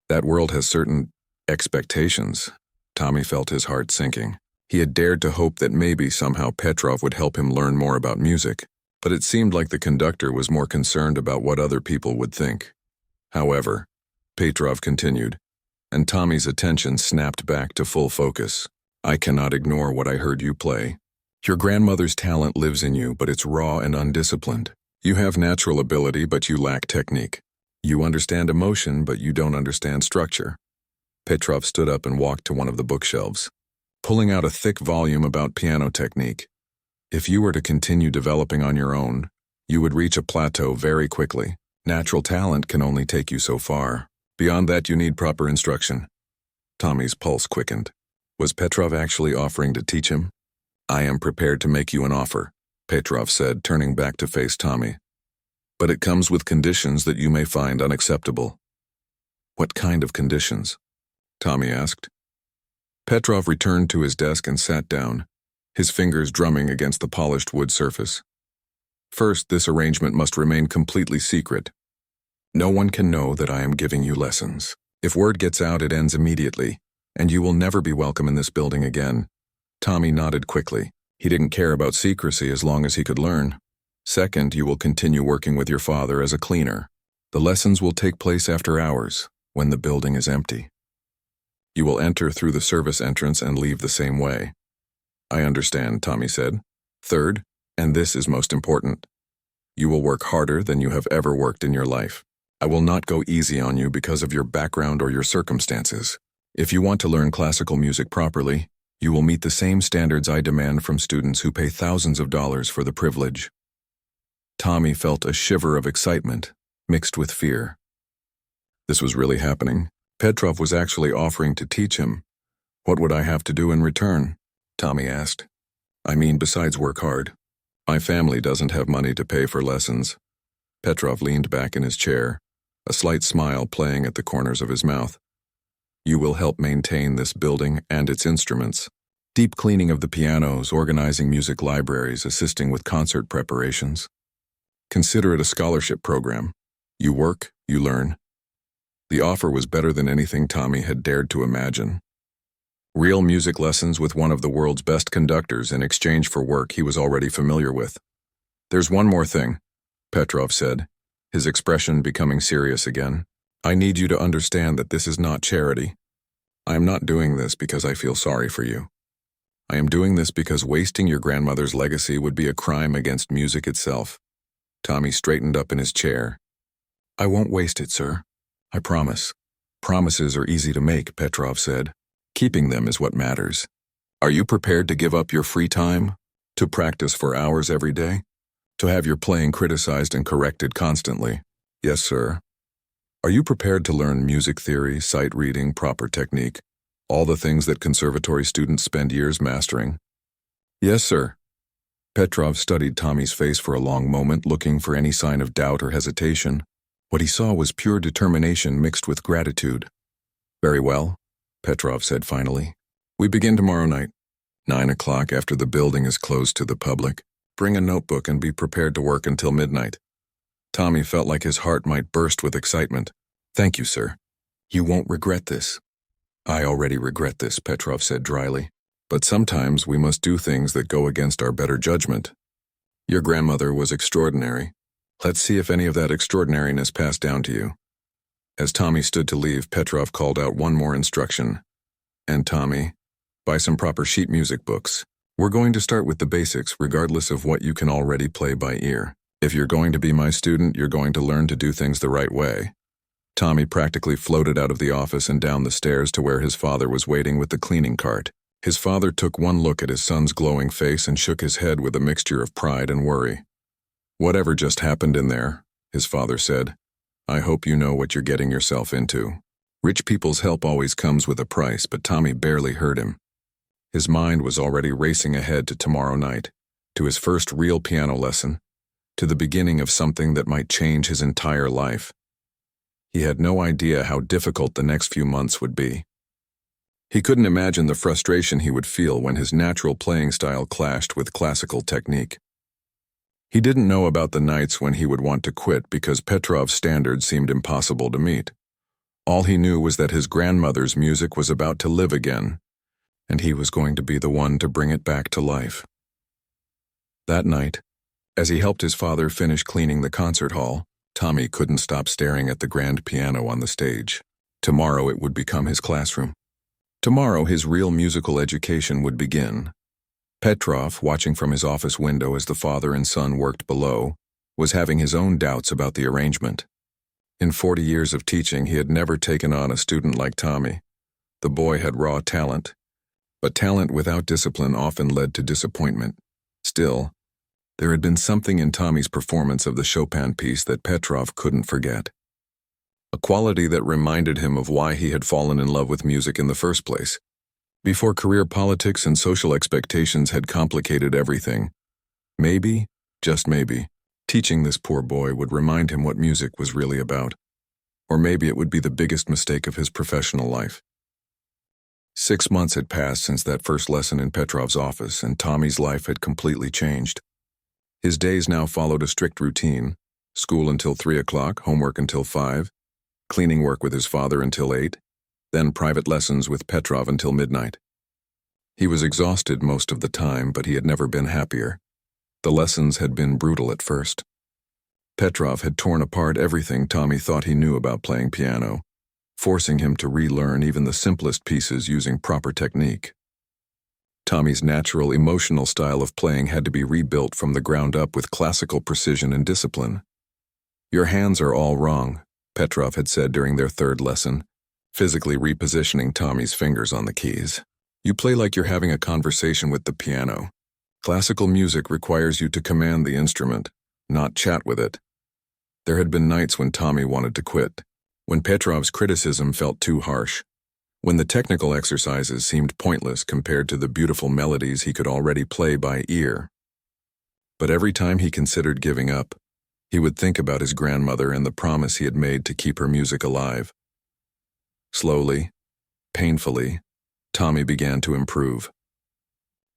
That world has certain expectations." Tommy felt his heart sinking. He had dared to hope that maybe somehow Petrov would help him learn more about music, but it seemed like the conductor was more concerned about what other people would think. "However," Petrov continued, and Tommy's attention snapped back to full focus, "I cannot ignore what I heard you play. Your grandmother's talent lives in you, but it's raw and undisciplined. You have natural ability, but you lack technique. You understand emotion, but you don't understand structure." Petrov stood up and walked to one of the bookshelves, pulling out a thick volume about piano technique. "If you were to continue developing on your own, you would reach a plateau very quickly. Natural talent can only take you so far. Beyond that, you need proper instruction." Tommy's pulse quickened. Was Petrov actually offering to teach him? "I am prepared to make you an offer," Petrov said, turning back to face Tommy. "But it comes with conditions that you may find unacceptable." "What kind of conditions?" Tommy asked. Petrov returned to his desk and sat down, his fingers drumming against the polished wood surface. "First, this arrangement must remain completely secret. No one can know that I am giving you lessons. If word gets out, it ends immediately, and you will never be welcome in this building again." Tommy nodded quickly. He didn't care about secrecy as long as he could learn. "Second, you will continue working with your father as a cleaner. The lessons will take place after hours, when the building is empty. You will enter through the service entrance and leave the same way." "I understand," Tommy said. "Third, and this is most important, you will work harder than you have ever worked in your life. I will not go easy on you because of your background or your circumstances. If you want to learn classical music properly, you will meet the same standards I demand from students who pay thousands of dollars for the privilege." Tommy felt a shiver of excitement, mixed with fear. This was really happening. Petrov was actually offering to teach him. "What would I have to do in return?" Tommy asked. "I mean, besides work hard." My family doesn't have money to pay for lessons. Petrov leaned back in his chair, a slight smile playing at the corners of his mouth. You will help maintain this building and its instruments. Deep cleaning of the pianos, organizing music libraries, assisting with concert preparations. Consider it a scholarship program. You work, you learn. The offer was better than anything Tommy had dared to imagine. Real music lessons with one of the world's best conductors in exchange for work he was already familiar with. There's one more thing, Petrov said, his expression becoming serious again. I need you to understand that this is not charity. I am not doing this because I feel sorry for you. I am doing this because wasting your grandmother's legacy would be a crime against music itself. Tommy straightened up in his chair. I won't waste it, sir. I promise. Promises are easy to make, Petrov said. Keeping them is what matters. Are you prepared to give up your free time? To practice for hours every day? To have your playing criticized and corrected constantly? Yes, sir. Are you prepared to learn music theory, sight reading, proper technique? All the things that conservatory students spend years mastering? Yes, sir. Petrov studied Tommy's face for a long moment, looking for any sign of doubt or hesitation. What he saw was pure determination mixed with gratitude. Very well, Petrov said finally. We begin tomorrow night, 9 o'clock after the building is closed to the public. Bring a notebook and be prepared to work until midnight. Tommy felt like his heart might burst with excitement. Thank you, sir. You won't regret this. I already regret this, Petrov said dryly. But sometimes we must do things that go against our better judgment. Your grandmother was extraordinary. Let's see if any of that extraordinariness passed down to you. As Tommy stood to leave, Petrov called out one more instruction. And Tommy, buy some proper sheet music books. We're going to start with the basics, regardless of what you can already play by ear. If you're going to be my student, you're going to learn to do things the right way. Tommy practically floated out of the office and down the stairs to where his father was waiting with the cleaning cart. His father took one look at his son's glowing face and shook his head with a mixture of pride and worry. Whatever just happened in there, his father said, I hope you know what you're getting yourself into. Rich people's help always comes with a price, but Tommy barely heard him. His mind was already racing ahead to tomorrow night, to his first real piano lesson, to the beginning of something that might change his entire life. He had no idea how difficult the next few months would be. He couldn't imagine the frustration he would feel when his natural playing style clashed with classical technique. He didn't know about the nights when he would want to quit because Petrov's standards seemed impossible to meet. All he knew was that his grandmother's music was about to live again, and he was going to be the one to bring it back to life. That night, as he helped his father finish cleaning the concert hall, Tommy couldn't stop staring at the grand piano on the stage. Tomorrow it would become his classroom. Tomorrow his real musical education would begin. Petrov, watching from his office window as the father and son worked below, was having his own doubts about the arrangement. In 40 years of teaching, he had never taken on a student like Tommy. The boy had raw talent, but talent without discipline often led to disappointment. Still, there had been something in Tommy's performance of the Chopin piece that Petrov couldn't forget. A quality that reminded him of why he had fallen in love with music in the first place. Before career politics and social expectations had complicated everything, maybe, just maybe, teaching this poor boy would remind him what music was really about. Or maybe it would be the biggest mistake of his professional life. 6 months had passed since that first lesson in Petrov's office, and Tommy's life had completely changed. His days now followed a strict routine: school until 3 o'clock, homework until 5, cleaning work with his father until 8, then private lessons with Petrov until midnight. He was exhausted most of the time, but he had never been happier. The lessons had been brutal at first. Petrov had torn apart everything Tommy thought he knew about playing piano, forcing him to relearn even the simplest pieces using proper technique. Tommy's natural, emotional style of playing had to be rebuilt from the ground up with classical precision and discipline. Your hands are all wrong, Petrov had said during their third lesson, physically repositioning Tommy's fingers on the keys. You play like you're having a conversation with the piano. Classical music requires you to command the instrument, not chat with it. There had been nights when Tommy wanted to quit, when Petrov's criticism felt too harsh, when the technical exercises seemed pointless compared to the beautiful melodies he could already play by ear. But every time he considered giving up, he would think about his grandmother and the promise he had made to keep her music alive. Slowly, painfully, Tommy began to improve.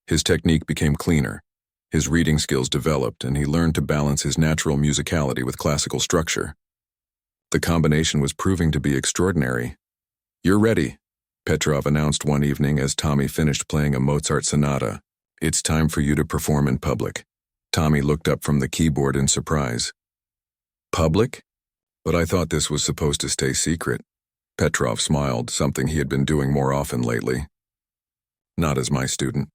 His technique became cleaner, his reading skills developed, and he learned to balance his natural musicality with classical structure. The combination was proving to be extraordinary. "You're ready," Petrov announced one evening as Tommy finished playing a Mozart sonata. "It's time for you to perform in public." Tommy looked up from the keyboard in surprise. "Public? But I thought this was supposed to stay secret." Petrov smiled, something he had been doing more often lately. "Not as my student.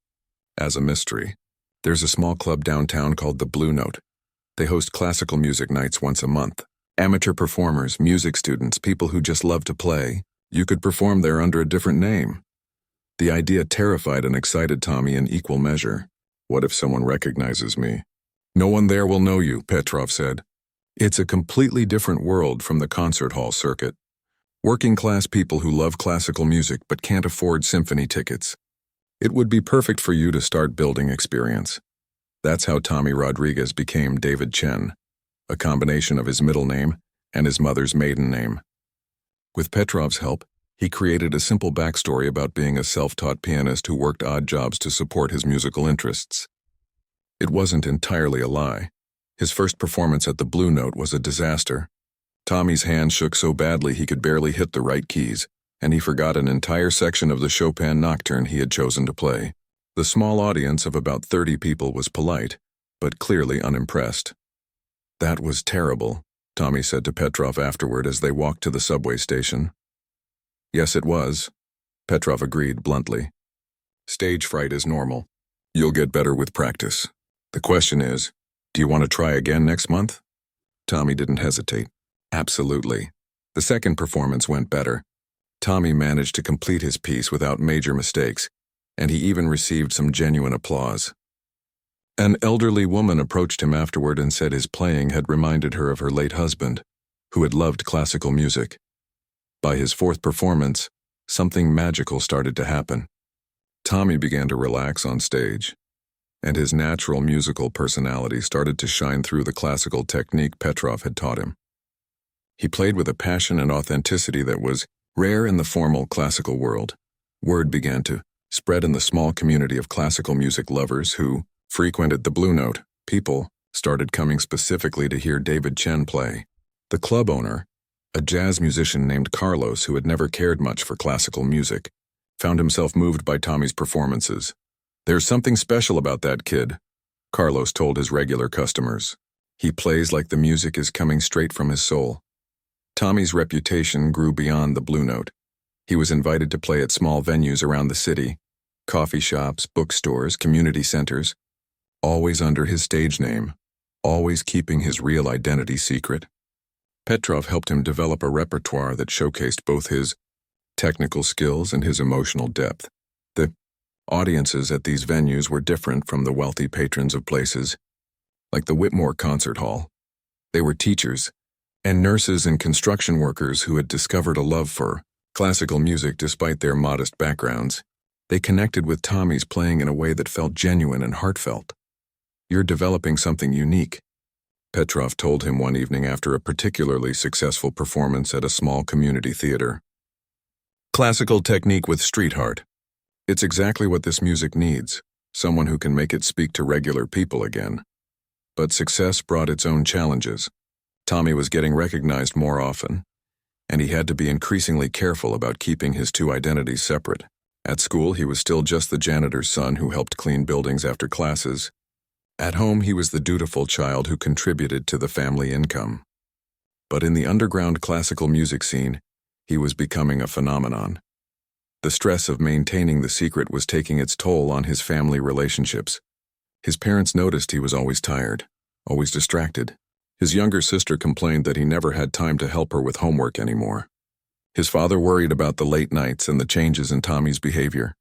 As a mystery. There's a small club downtown called the Blue Note. They host classical music nights once a month. Amateur performers, music students, people who just love to play. You could perform there under a different name." The idea terrified and excited Tommy in equal measure. "What if someone recognizes me?" "No one there will know you," Petrov said. "It's a completely different world from the concert hall circuit. Working-class people who love classical music but can't afford symphony tickets. It would be perfect for you to start building experience." That's how Tommy Rodriguez became David Chen, a combination of his middle name and his mother's maiden name. With Petrov's help, he created a simple backstory about being a self-taught pianist who worked odd jobs to support his musical interests. It wasn't entirely a lie. His first performance at the Blue Note was a disaster. Tommy's hand shook so badly he could barely hit the right keys, and he forgot an entire section of the Chopin nocturne he had chosen to play. The small audience of about 30 people was polite, but clearly unimpressed. "That was terrible," Tommy said to Petrov afterward as they walked to the subway station. "Yes, it was," Petrov agreed bluntly. "Stage fright is normal. You'll get better with practice. The question is, do you want to try again next month?" Tommy didn't hesitate. "Absolutely." The second performance went better. Tommy managed to complete his piece without major mistakes, and he even received some genuine applause. An elderly woman approached him afterward and said his playing had reminded her of her late husband, who had loved classical music. By his fourth performance, something magical started to happen. Tommy began to relax on stage, and his natural musical personality started to shine through the classical technique Petrov had taught him. He played with a passion and authenticity that was rare in the formal classical world. Word began to spread in the small community of classical music lovers who frequented the Blue Note. People started coming specifically to hear David Chen play. The club owner, a jazz musician named Carlos who had never cared much for classical music, found himself moved by Tommy's performances. "There's something special about that kid," Carlos told his regular customers. "He plays like the music is coming straight from his soul." Tommy's reputation grew beyond the Blue Note. He was invited to play at small venues around the city, coffee shops, bookstores, community centers, always under his stage name, always keeping his real identity secret. Petrov helped him develop a repertoire that showcased both his technical skills and his emotional depth. The audiences at these venues were different from the wealthy patrons of places like the Whitmore Concert Hall. They were teachers and nurses and construction workers who had discovered a love for classical music despite their modest backgrounds. They connected with Tommy's playing in a way that felt genuine and heartfelt. "You're developing something unique," Petrov told him one evening after a particularly successful performance at a small community theater. "Classical technique with street heart. It's exactly what this music needs, someone who can make it speak to regular people again." But success brought its own challenges. Tommy was getting recognized more often, and he had to be increasingly careful about keeping his two identities separate. At school, he was still just the janitor's son who helped clean buildings after classes. At home, he was the dutiful child who contributed to the family income. But in the underground classical music scene, he was becoming a phenomenon. The stress of maintaining the secret was taking its toll on his family relationships. His parents noticed he was always tired, always distracted. His younger sister complained that he never had time to help her with homework anymore. His father worried about the late nights and the changes in Tommy's behavior.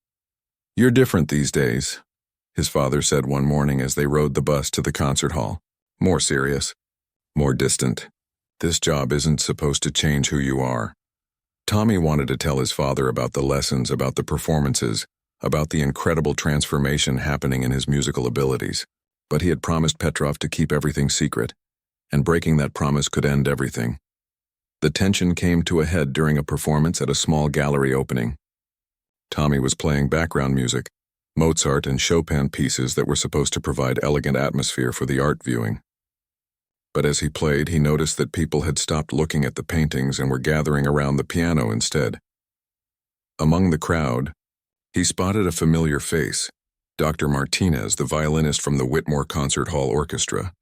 "You're different these days," his father said one morning as they rode the bus to the concert hall. "More serious, more distant. This job isn't supposed to change who you are." Tommy wanted to tell his father about the lessons, about the performances, about the incredible transformation happening in his musical abilities. But he had promised Petrov to keep everything secret, and breaking that promise could end everything. The tension came to a head during a performance at a small gallery opening. Tommy was playing background music, Mozart and Chopin pieces that were supposed to provide elegant atmosphere for the art viewing. But as he played, he noticed that people had stopped looking at the paintings and were gathering around the piano instead. Among the crowd, he spotted a familiar face, Dr. Martinez, the violinist from the Whitmore Concert Hall Orchestra.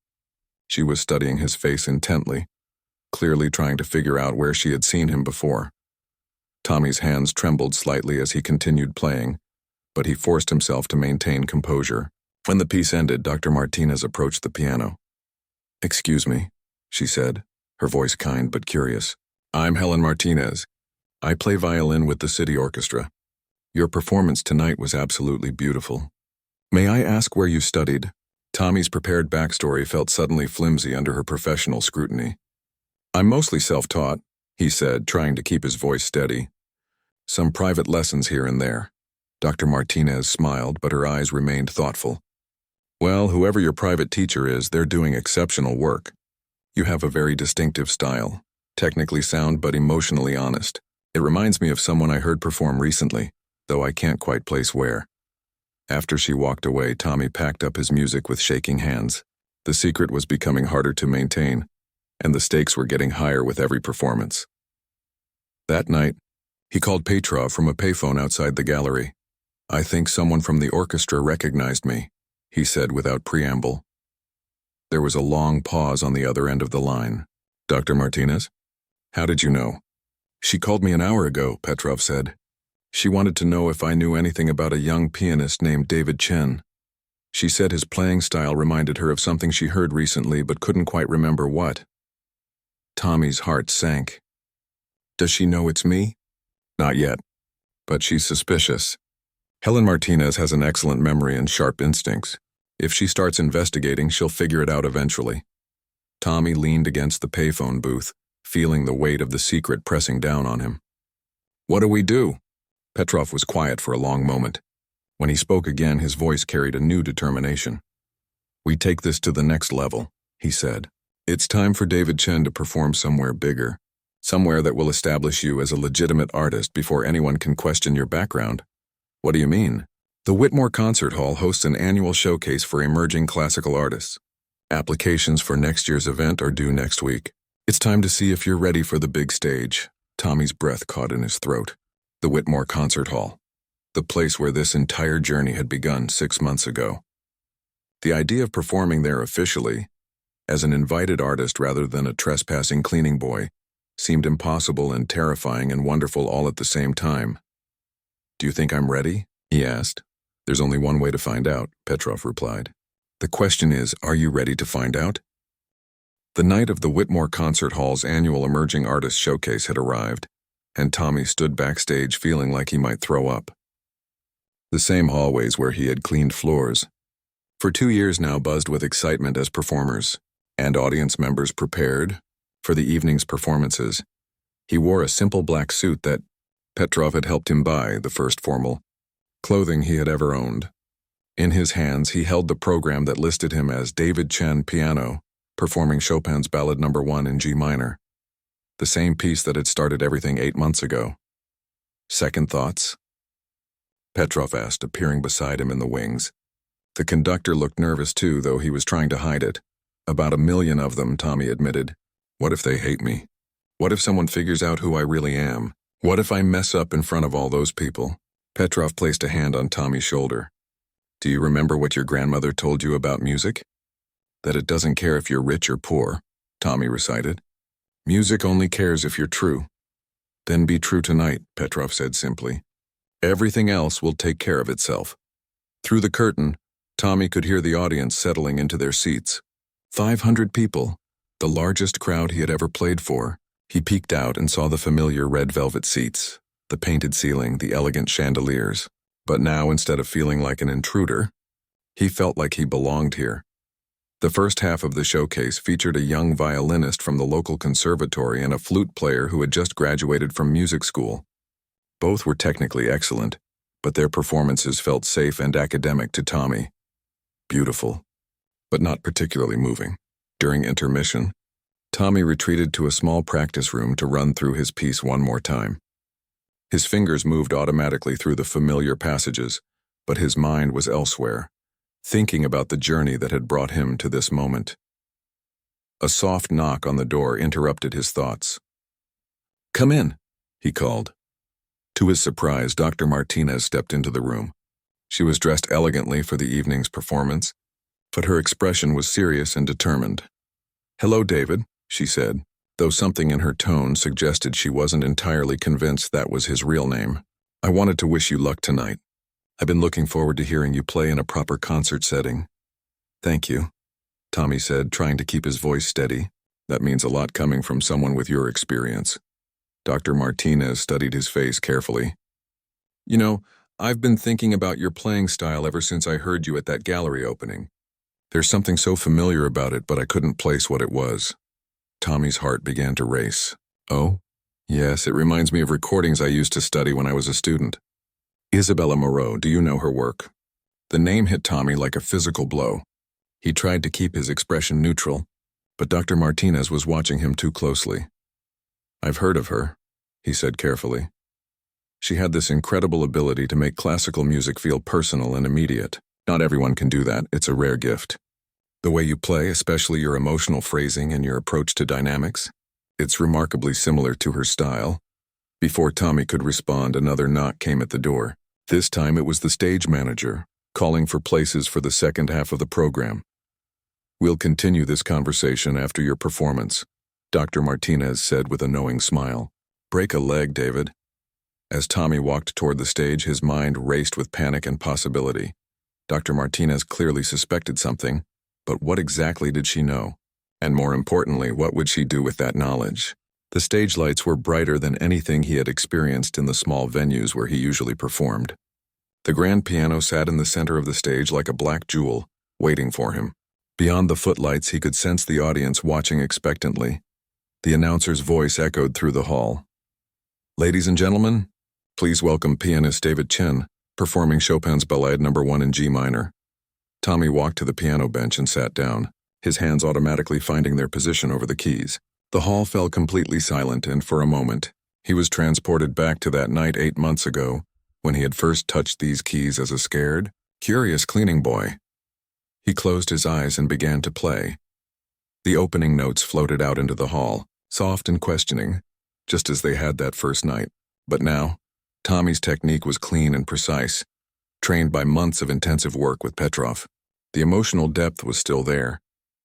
She was studying his face intently, clearly trying to figure out where she had seen him before. Tommy's hands trembled slightly as he continued playing, but he forced himself to maintain composure. When the piece ended, Dr. Martinez approached the piano. "Excuse me," she said, her voice kind but curious. "I'm Helen Martinez. I play violin with the City Orchestra. Your performance tonight was absolutely beautiful. May I ask where you studied?" Tommy's prepared backstory felt suddenly flimsy under her professional scrutiny. "I'm mostly self-taught," he said, trying to keep his voice steady. "Some private lessons here and there." Dr. Martinez smiled, but her eyes remained thoughtful. "Well, whoever your private teacher is, they're doing exceptional work. You have a very distinctive style, technically sound but emotionally honest. It reminds me of someone I heard perform recently, though I can't quite place where." After she walked away, Tommy packed up his music with shaking hands. The secret was becoming harder to maintain, and the stakes were getting higher with every performance. That night, he called Petrov from a payphone outside the gallery. "I think someone from the orchestra recognized me," he said without preamble. There was a long pause on the other end of the line. "Dr. Martinez? How did you know?" "She called me an hour ago," Petrov said. "She wanted to know if I knew anything about a young pianist named David Chen. She said his playing style reminded her of something she heard recently but couldn't quite remember what." Tommy's heart sank. "Does she know it's me?" "Not yet, but she's suspicious. Helen Martinez has an excellent memory and sharp instincts. If she starts investigating, she'll figure it out eventually." Tommy leaned against the payphone booth, feeling the weight of the secret pressing down on him. "What do we do?" Petrov was quiet for a long moment. When he spoke again, his voice carried a new determination. "We take this to the next level," he said. "It's time for David Chen to perform somewhere bigger, somewhere that will establish you as a legitimate artist before anyone can question your background." "What do you mean?" "The Whitmore Concert Hall hosts an annual showcase for emerging classical artists. Applications for next year's event are due next week. It's time to see if you're ready for the big stage." Tommy's breath caught in his throat. The Whitmore Concert Hall, the place where this entire journey had begun 6 months ago. The idea of performing there officially, as an invited artist rather than a trespassing cleaning boy, seemed impossible and terrifying and wonderful all at the same time. "Do you think I'm ready?" he asked. "There's only one way to find out," Petrov replied. "The question is, are you ready to find out?" The night of the Whitmore Concert Hall's annual Emerging Artists Showcase had arrived, and Tommy stood backstage feeling like he might throw up. The same hallways where he had cleaned floors. For 2 years now buzzed with excitement as performers and audience members prepared for the evening's performances. He wore a simple black suit that Petrov had helped him buy, the first formal clothing he had ever owned. In his hands, he held the program that listed him as David Chen piano, performing Chopin's Ballad No. 1 in G minor, the same piece that had started everything 8 months ago. "Second thoughts?" Petrov asked, appearing beside him in the wings. The conductor looked nervous too, though he was trying to hide it. "About 1 million of them," Tommy admitted. "What if they hate me? What if someone figures out who I really am? What if I mess up in front of all those people?" Petrov placed a hand on Tommy's shoulder. "Do you remember what your grandmother told you about music? That it doesn't care if you're rich or poor," Tommy recited. "Music only cares if you're true." "Then be true tonight," Petrov said simply. "Everything else will take care of itself." Through the curtain, Tommy could hear the audience settling into their seats. 500 people, the largest crowd he had ever played for. He peeked out and saw the familiar red velvet seats, the painted ceiling, the elegant chandeliers. But now, instead of feeling like an intruder, he felt like he belonged here. The first half of the showcase featured a young violinist from the local conservatory and a flute player who had just graduated from music school. Both were technically excellent, but their performances felt safe and academic to Tommy. Beautiful. but not particularly moving. During intermission, Tommy retreated to a small practice room to run through his piece one more time. His fingers moved automatically through the familiar passages, but his mind was elsewhere, thinking about the journey that had brought him to this moment. A soft knock on the door interrupted his thoughts. "Come in," he called. To his surprise, Dr. Martinez stepped into the room. She was dressed elegantly for the evening's performance, but her expression was serious and determined. "Hello, David," she said, though something in her tone suggested she wasn't entirely convinced that was his real name. "I wanted to wish you luck tonight. I've been looking forward to hearing you play in a proper concert setting." "Thank you," Tommy said, trying to keep his voice steady. "That means a lot coming from someone with your experience." Dr. Martinez studied his face carefully. "You know, I've been thinking about your playing style ever since I heard you at that gallery opening. There's something so familiar about it, but I couldn't place what it was." Tommy's heart began to race. "Oh? Yes, it reminds me of recordings I used to study when I was a student. Isabella Moreau, do you know her work?" The name hit Tommy like a physical blow. He tried to keep his expression neutral, but Dr. Martinez was watching him too closely. "I've heard of her," he said carefully. "She had this incredible ability to make classical music feel personal and immediate. Not everyone can do that, it's a rare gift. The way you play, especially your emotional phrasing and your approach to dynamics, it's remarkably similar to her style." Before Tommy could respond, another knock came at the door. This time it was the stage manager, calling for places for the second half of the program. "We'll continue this conversation after your performance," Dr. Martinez said with a knowing smile. "Break a leg, David." As Tommy walked toward the stage, his mind raced with panic and possibility. Dr. Martinez clearly suspected something, but what exactly did she know? And more importantly, what would she do with that knowledge? The stage lights were brighter than anything he had experienced in the small venues where he usually performed. The grand piano sat in the center of the stage like a black jewel, waiting for him. Beyond the footlights, he could sense the audience watching expectantly. The announcer's voice echoed through the hall. "Ladies and gentlemen, please welcome pianist David Chen, performing Chopin's Ballade No. 1 in G minor." Tommy walked to the piano bench and sat down, his hands automatically finding their position over the keys. The hall fell completely silent, and for a moment, he was transported back to that night 8 months ago, when he had first touched these keys as a scared, curious cleaning boy. He closed his eyes and began to play. The opening notes floated out into the hall, soft and questioning, just as they had that first night. But now, Tommy's technique was clean and precise, trained by months of intensive work with Petrov. The emotional depth was still there,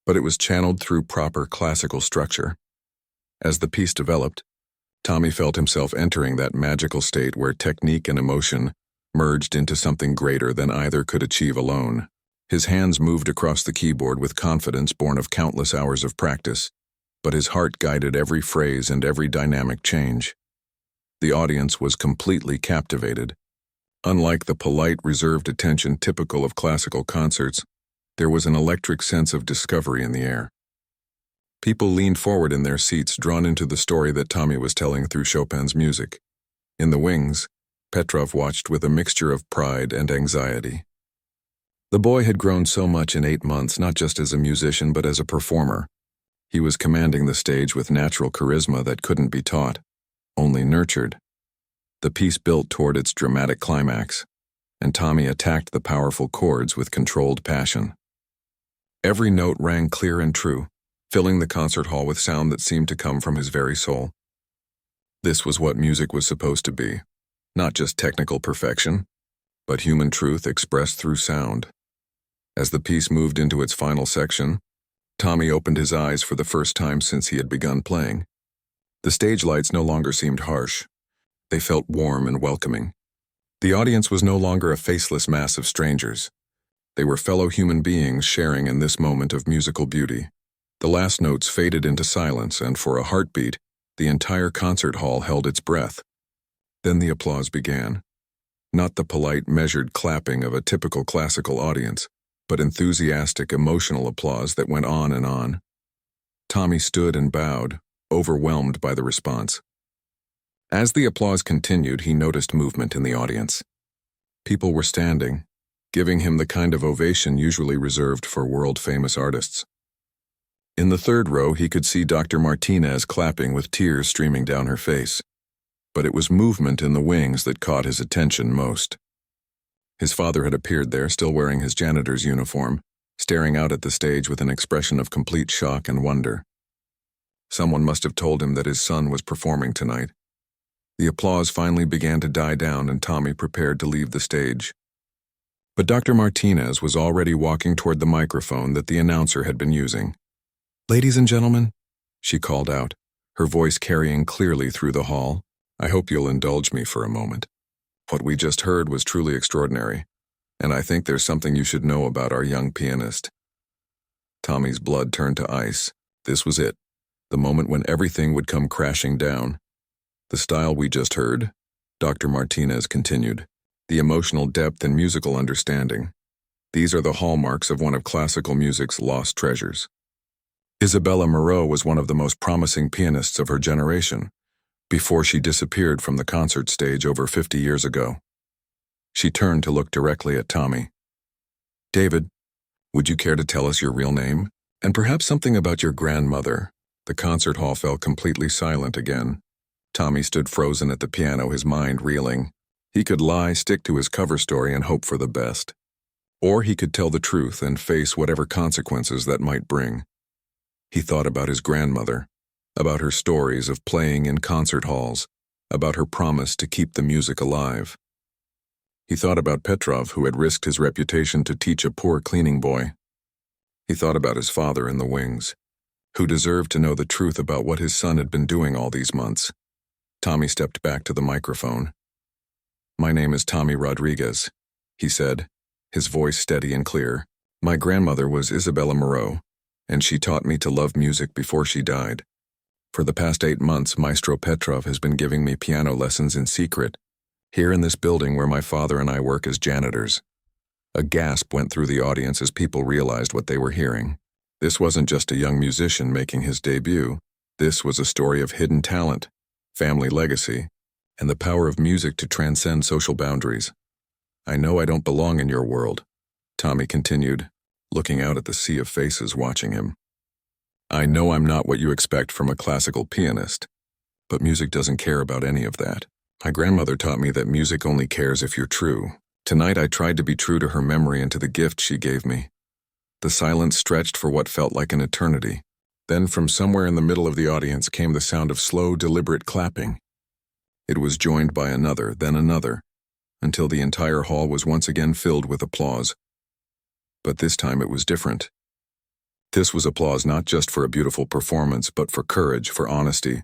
but it was channeled through proper classical structure. As the piece developed, Tommy felt himself entering that magical state where technique and emotion merged into something greater than either could achieve alone. His hands moved across the keyboard with confidence born of countless hours of practice, but his heart guided every phrase and every dynamic change. The audience was completely captivated. Unlike the polite, reserved attention typical of classical concerts, there was an electric sense of discovery in the air. People leaned forward in their seats, drawn into the story that Tommy was telling through Chopin's music. In the wings, Petrov watched with a mixture of pride and anxiety. The boy had grown so much in 8 months, not just as a musician but as a performer. He was commanding the stage with natural charisma that couldn't be taught, only nurtured. The piece built toward its dramatic climax, and Tommy attacked the powerful chords with controlled passion. Every note rang clear and true, filling the concert hall with sound that seemed to come from his very soul. This was what music was supposed to be, not just technical perfection, but human truth expressed through sound. As the piece moved into its final section, Tommy opened his eyes for the first time since he had begun playing. The stage lights no longer seemed harsh. They felt warm and welcoming. The audience was no longer a faceless mass of strangers. They were fellow human beings sharing in this moment of musical beauty. The last notes faded into silence, and for a heartbeat, the entire concert hall held its breath. Then the applause began. Not the polite, measured clapping of a typical classical audience, but enthusiastic, emotional applause that went on and on. Tommy stood and bowed, overwhelmed by the response. As the applause continued, he noticed movement in the audience. People were standing, giving him the kind of ovation usually reserved for world-famous artists. In the third row, he could see Dr. Martinez clapping with tears streaming down her face. But it was movement in the wings that caught his attention most. His father had appeared there, still wearing his janitor's uniform, staring out at the stage with an expression of complete shock and wonder. Someone must have told him that his son was performing tonight. The applause finally began to die down and Tommy prepared to leave the stage. But Dr. Martinez was already walking toward the microphone that the announcer had been using. "Ladies and gentlemen," she called out, her voice carrying clearly through the hall, "I hope you'll indulge me for a moment. What we just heard was truly extraordinary, and I think there's something you should know about our young pianist." Tommy's blood turned to ice. This was it, the moment when everything would come crashing down. "The style we just heard," Dr. Martinez continued, "the emotional depth and musical understanding. These are the hallmarks of one of classical music's lost treasures. Isabella Moreau was one of the most promising pianists of her generation, before she disappeared from the concert stage over 50 years ago." She turned to look directly at Tommy. "David, would you care to tell us your real name? And perhaps something about your grandmother?" The concert hall fell completely silent again. Tommy stood frozen at the piano, his mind reeling. He could lie, stick to his cover story, and hope for the best. Or he could tell the truth and face whatever consequences that might bring. He thought about his grandmother, about her stories of playing in concert halls, about her promise to keep the music alive. He thought about Petrov, who had risked his reputation to teach a poor cleaning boy. He thought about his father in the wings, who deserved to know the truth about what his son had been doing all these months. Tommy stepped back to the microphone. "My name is Tommy Rodriguez," he said, his voice steady and clear. "My grandmother was Isabella Moreau, and she taught me to love music before she died. For the past 8 months, Maestro Petrov has been giving me piano lessons in secret, here in this building where my father and I work as janitors." A gasp went through the audience as people realized what they were hearing. This wasn't just a young musician making his debut. This was a story of hidden talent, family legacy, and the power of music to transcend social boundaries. "I know I don't belong in your world," Tommy continued, looking out at the sea of faces watching him. "I know I'm not what you expect from a classical pianist, but music doesn't care about any of that. My grandmother taught me that music only cares if you're true. Tonight I tried to be true to her memory and to the gift she gave me." The silence stretched for what felt like an eternity. Then from somewhere in the middle of the audience came the sound of slow, deliberate clapping. It was joined by another, then another, until the entire hall was once again filled with applause. But this time it was different. This was applause not just for a beautiful performance, but for courage, for honesty,